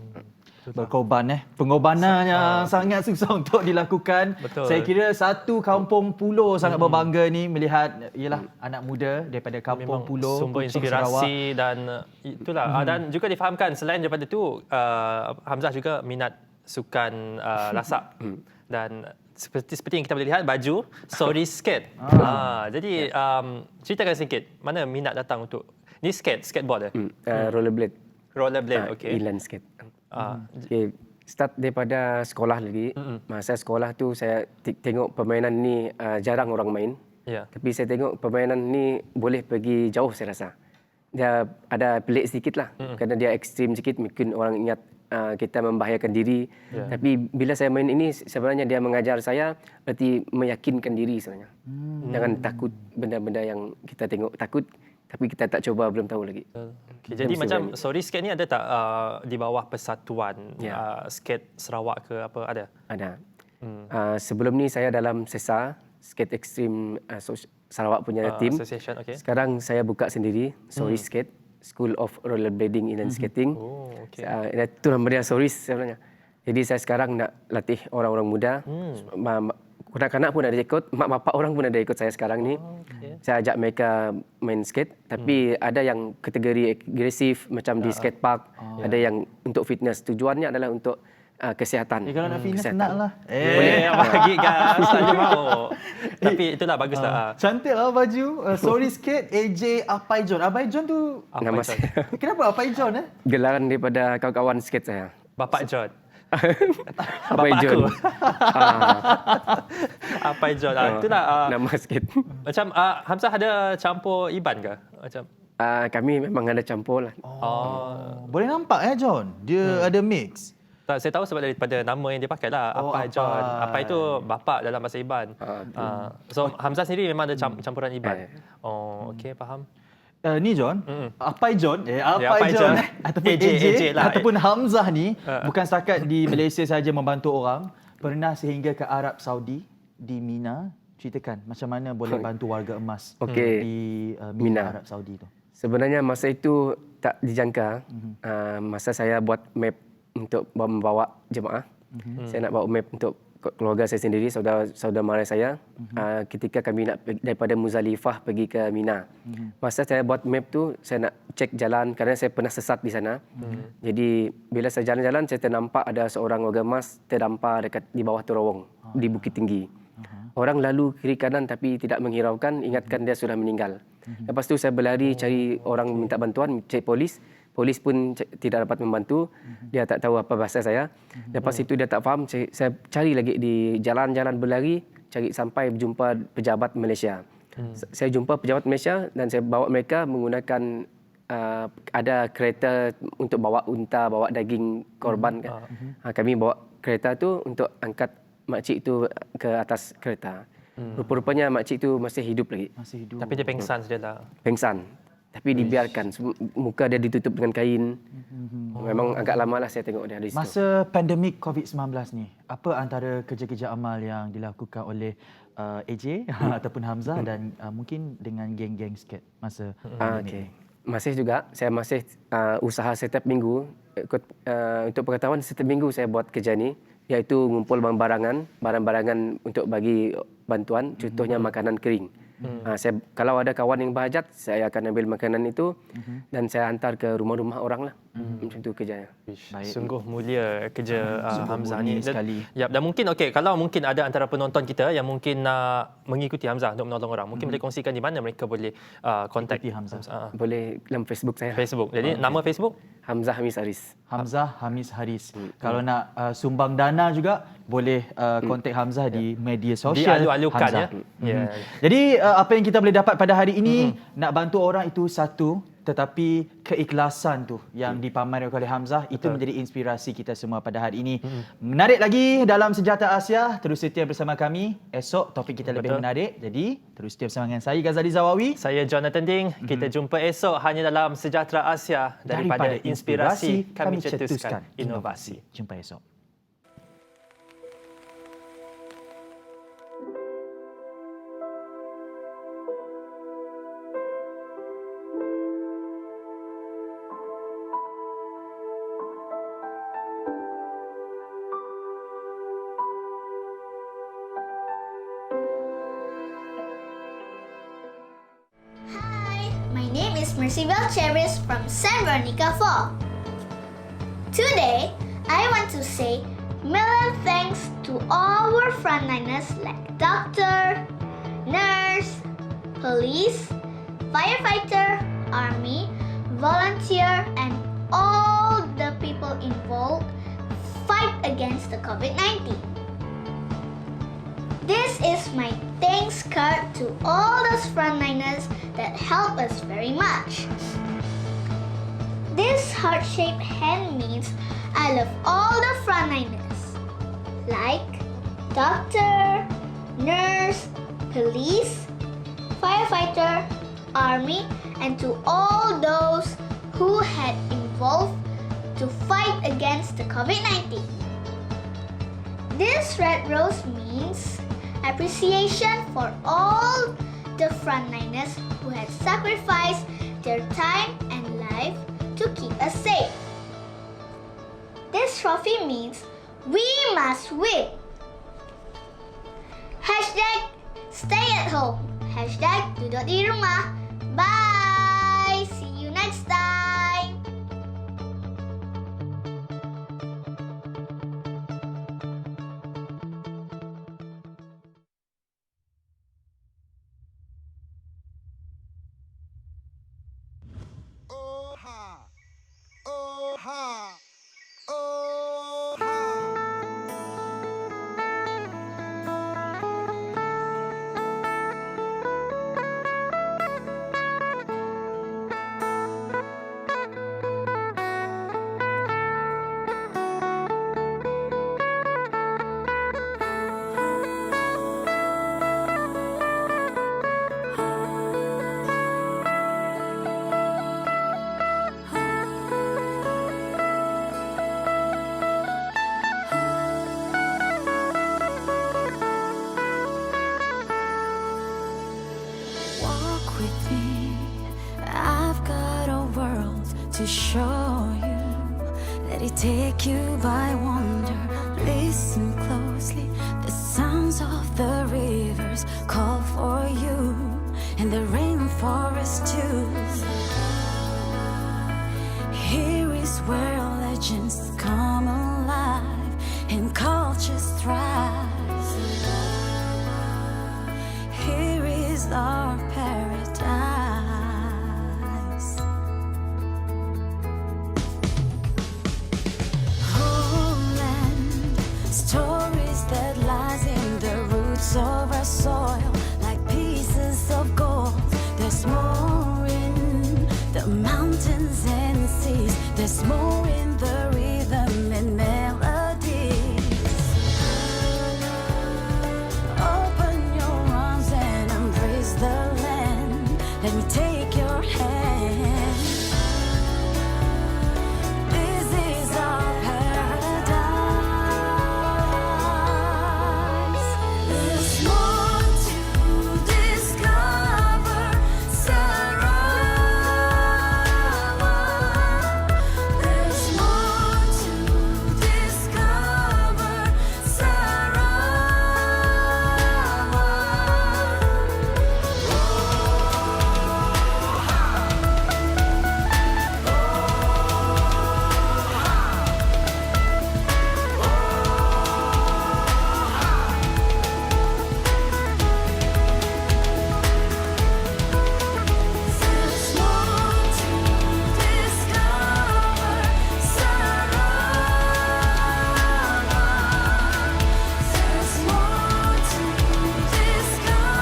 [SPEAKER 1] Berkorban Pengorbanan yang sangat susah untuk dilakukan.
[SPEAKER 2] Betul.
[SPEAKER 1] Saya kira satu kampung pulau sangat berbangga ni melihat ialah anak muda daripada kampung
[SPEAKER 2] Memang
[SPEAKER 1] pulau
[SPEAKER 2] sumber
[SPEAKER 1] Kuching, Sarawak.
[SPEAKER 2] inspirasi dan itulah dan juga difahamkan selain daripada tu Hamzah juga minat sukan lasak dan seperti yang kita boleh lihat baju sorry skate. Jadi ceritakan sedikit mana minat datang untuk ni skateboard rollerblade okey.
[SPEAKER 8] Inline skate. Okay. Start daripada sekolah lagi. Masa sekolah tu saya tengok permainan ni jarang orang main.
[SPEAKER 2] Ya.
[SPEAKER 8] Tapi saya tengok permainan ni boleh pergi jauh saya rasa. Dia ada pelik sedikit lah. Kerana dia ekstrim sikit, mungkin orang ingat kita membahayakan diri. Tapi bila saya main ini, sebenarnya dia mengajar saya berarti meyakinkan diri sebenarnya. Jangan takut benda-benda yang kita tengok takut. Tapi kita tak coba, belum tahu lagi.
[SPEAKER 2] Okay, jadi macam sorry skate ni ada tak di bawah persatuan skate Sarawak ke apa ada?
[SPEAKER 8] Ada. Sebelum ni saya dalam SESA, Skate Extreme Sarawak punya team.
[SPEAKER 2] Association, okay.
[SPEAKER 8] Sekarang saya buka sendiri, Sorry Skate, School of Rollerblading and Skating.
[SPEAKER 2] Oh, okay.
[SPEAKER 8] Itu nama dia Sorry sebenarnya. Jadi saya sekarang nak latih orang-orang muda. Kanak-kanak pun ada ikut, mak bapak orang pun ada ikut saya sekarang ni. Saya ajak mereka main skate, tapi ada yang kategori agresif macam di skate park, ada yang untuk fitness. Tujuannya adalah untuk kesihatan.
[SPEAKER 1] Kalau nak fitness nak lah.
[SPEAKER 2] Boleh bagi gas saja mau. Tapi itulah baguslah.
[SPEAKER 1] Cantik lah baju. Sorry skate AJ Apai John. Apai John tu
[SPEAKER 8] Nama saya.
[SPEAKER 1] kenapa Apai John
[SPEAKER 8] Gelaran daripada kawan-kawan skate saya.
[SPEAKER 2] Bapak John. Bapak
[SPEAKER 8] John.
[SPEAKER 2] aku. Apai John. Itulah
[SPEAKER 8] Nama sikit.
[SPEAKER 2] macam Hamzah ada campur Iban ke? Macam
[SPEAKER 8] Kami memang ada campur lah.
[SPEAKER 1] Boleh nampak John. Dia ada mix.
[SPEAKER 2] tak, saya tahu sebab daripada nama yang dia pakai lah.
[SPEAKER 1] Oh,
[SPEAKER 2] Apai John.
[SPEAKER 1] Apai.
[SPEAKER 2] Apai itu bapa dalam bahasa Iban. So Hamzah sendiri memang ada campuran Iban. Okey, faham.
[SPEAKER 1] Ni John, Apai John,
[SPEAKER 2] Apai
[SPEAKER 1] Apai John,
[SPEAKER 2] John.
[SPEAKER 1] ataupun
[SPEAKER 2] AJ
[SPEAKER 1] AJ,
[SPEAKER 2] lah.
[SPEAKER 1] ataupun Hamzah ni bukan setakat di Malaysia saja membantu orang, pernah sehingga ke Arab Saudi di Mina. Ceritakan macam mana boleh bantu warga emas di Mina, Arab Saudi tu.
[SPEAKER 8] Sebenarnya masa itu tak dijangka. Masa saya buat map untuk membawa jemaah, saya nak bawa map untuk keluarga saya sendiri, saudara mara saya. Ketika kami nak daripada Muzdalifah pergi ke Mina. Masa saya buat map tu, saya nak cek jalan kerana saya pernah sesat di sana. Jadi bila saya jalan-jalan, saya ternampak ada seorang warga emas terdampar di bawah terowong di Bukit Tinggi. Orang lalu kiri kanan tapi tidak menghiraukan, ingatkan dia sudah meninggal. Lepas tu saya berlari cari orang minta bantuan, cek polis. Polis pun tidak dapat membantu. Dia tak tahu apa bahasa saya. Lepas itu dia tak faham. Saya cari lagi di jalan-jalan berlari, cari sampai berjumpa pejabat Malaysia. Saya jumpa pejabat Malaysia dan saya bawa mereka menggunakan ada kereta untuk bawa unta, bawa daging korban. Kami bawa kereta tu untuk angkat makcik itu ke atas kereta. Rupa-rupanya makcik itu masih hidup lagi.
[SPEAKER 1] Masih hidup.
[SPEAKER 2] Tapi dia pengsan saja lah.
[SPEAKER 8] Pengsan. Tapi dibiarkan. Muka dia ditutup dengan kain. Memang agak lama lah saya tengok dia di situ.
[SPEAKER 1] Masa pandemik COVID-19 ni, apa antara kerja-kerja amal yang dilakukan oleh AJ ataupun Hamzah dan mungkin dengan geng-geng sikit masa pandemik?
[SPEAKER 8] Masih juga, saya masih usaha setiap minggu. Untuk pengetahuan, setiap minggu saya buat kerja ni, iaitu mengumpul barang-barangan untuk bagi bantuan, contohnya makanan kering. Kalau ada kawan yang berhajat, saya akan ambil makanan itu dan saya hantar ke rumah-rumah orang lah. Macam tu kerjanya.
[SPEAKER 1] Baik.
[SPEAKER 2] Sungguh mulia kerja Hamzah ni.
[SPEAKER 1] Sekali.
[SPEAKER 2] Dan mungkin kalau mungkin ada antara penonton kita yang mungkin nak mengikuti Hamzah untuk menolong orang, mungkin boleh kongsikan di mana mereka boleh kontak
[SPEAKER 1] Hamzah.
[SPEAKER 8] Boleh dalam Facebook saya.
[SPEAKER 2] Facebook. Jadi nama Facebook
[SPEAKER 8] Hamzah Hamis Haris.
[SPEAKER 1] Hamzah Hamis Haris. Kalau nak sumbang dana juga boleh kontak Hamzah di media sosial.
[SPEAKER 2] Dialu-alukan
[SPEAKER 1] Hamzah.
[SPEAKER 2] ya.
[SPEAKER 1] Jadi apa yang kita boleh dapat pada hari ini, nak bantu orang itu satu, tetapi keikhlasan tu yang dipamerkan oleh Hamzah itu menjadi inspirasi kita semua pada hari ini. Menarik lagi dalam Sejahtera Asia. Terus setia bersama kami. Esok topik kita lebih menarik. Jadi terus setia bersama dengan saya Ghazali Zawawi.
[SPEAKER 2] Saya Jonathan Ding. Kita jumpa esok hanya dalam Sejahtera Asia. Daripada inspirasi kami cetuskan inovasi.
[SPEAKER 1] Jumpa esok.
[SPEAKER 9] My name is Mercibel Cheris from San Veronica Fall. Today, I want to say million thanks to all our frontliners like doctor, nurse, police, firefighter, army, volunteer, and all the people involved fight against the COVID-19. This is my thanks card to all those frontliners that help us very much. This heart-shaped hand means I love all the frontliners, like doctor, nurse, police, firefighter, army, and to all those who had involved to fight against the COVID-19. This red rose means appreciation for all the frontliners who had sacrificed their time and life to keep us safe. This trophy means we must win. Hashtag stay at home. Hashtag duduk di rumah. Bye. See you next time.
[SPEAKER 10] Oh ha! Oh ha! Oh ha! show you, let it take you by wonder. Listen closely, the sounds of the rivers call for you, and the rainforest too. Here is where legends come alive and cultures thrive. Here is our paradise. Homeland, stories that lies in the roots of our soil, like pieces of gold. There's more in the mountains and seas. There's more in the rhythm and melodies. Open your arms and embrace the land. Let me take your hand. This is our paradise. There's more to discover, Sarawak. There's more to discover, There's more to discover, Sarawak. There's more to discover,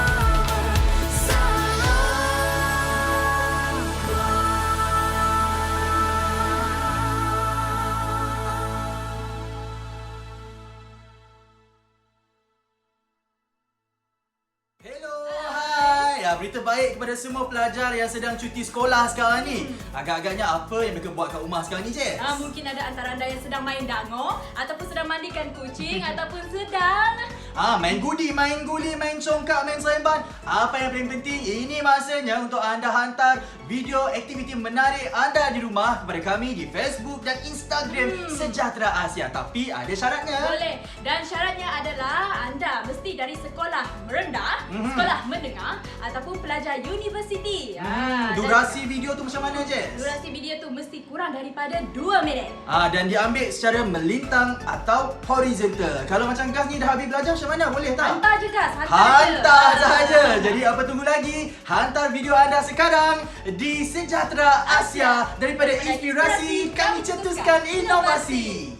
[SPEAKER 1] Hello, hai. Berita baik kepada semua pelajar yang sedang cuti sekolah sekarang ni. Agak-agaknya apa yang mereka buat kat rumah sekarang ni, Jess?
[SPEAKER 3] Mungkin ada antara anda yang sedang main dango, ataupun sedang mandikan kucing, ataupun sedang
[SPEAKER 1] Main gudi, main guli, main congkak, main seremban. Apa yang paling penting, ini masanya untuk anda hantar video aktiviti menarik anda di rumah kepada kami di Facebook dan Instagram Sejahtera Asia. Tapi ada syaratnya.
[SPEAKER 3] boleh. Dan syaratnya adalah anda mesti dari sekolah merendah, sekolah menengah, ataupun pelajar universiti.
[SPEAKER 1] Durasi video tu macam mana, Jess?
[SPEAKER 3] Durasi video tu mesti kurang daripada 2 minit.
[SPEAKER 1] Dan diambil secara melintang atau horizontal. Kalau macam Gas ni dah habis belajar macam mana? Boleh tak?
[SPEAKER 3] Hantar je Gas,
[SPEAKER 1] Hantar sahaja. Jadi apa tunggu lagi? Hantar video anda sekarang di Sejahtera Asia. Daripada inspirasi, kami cetuskan inovasi.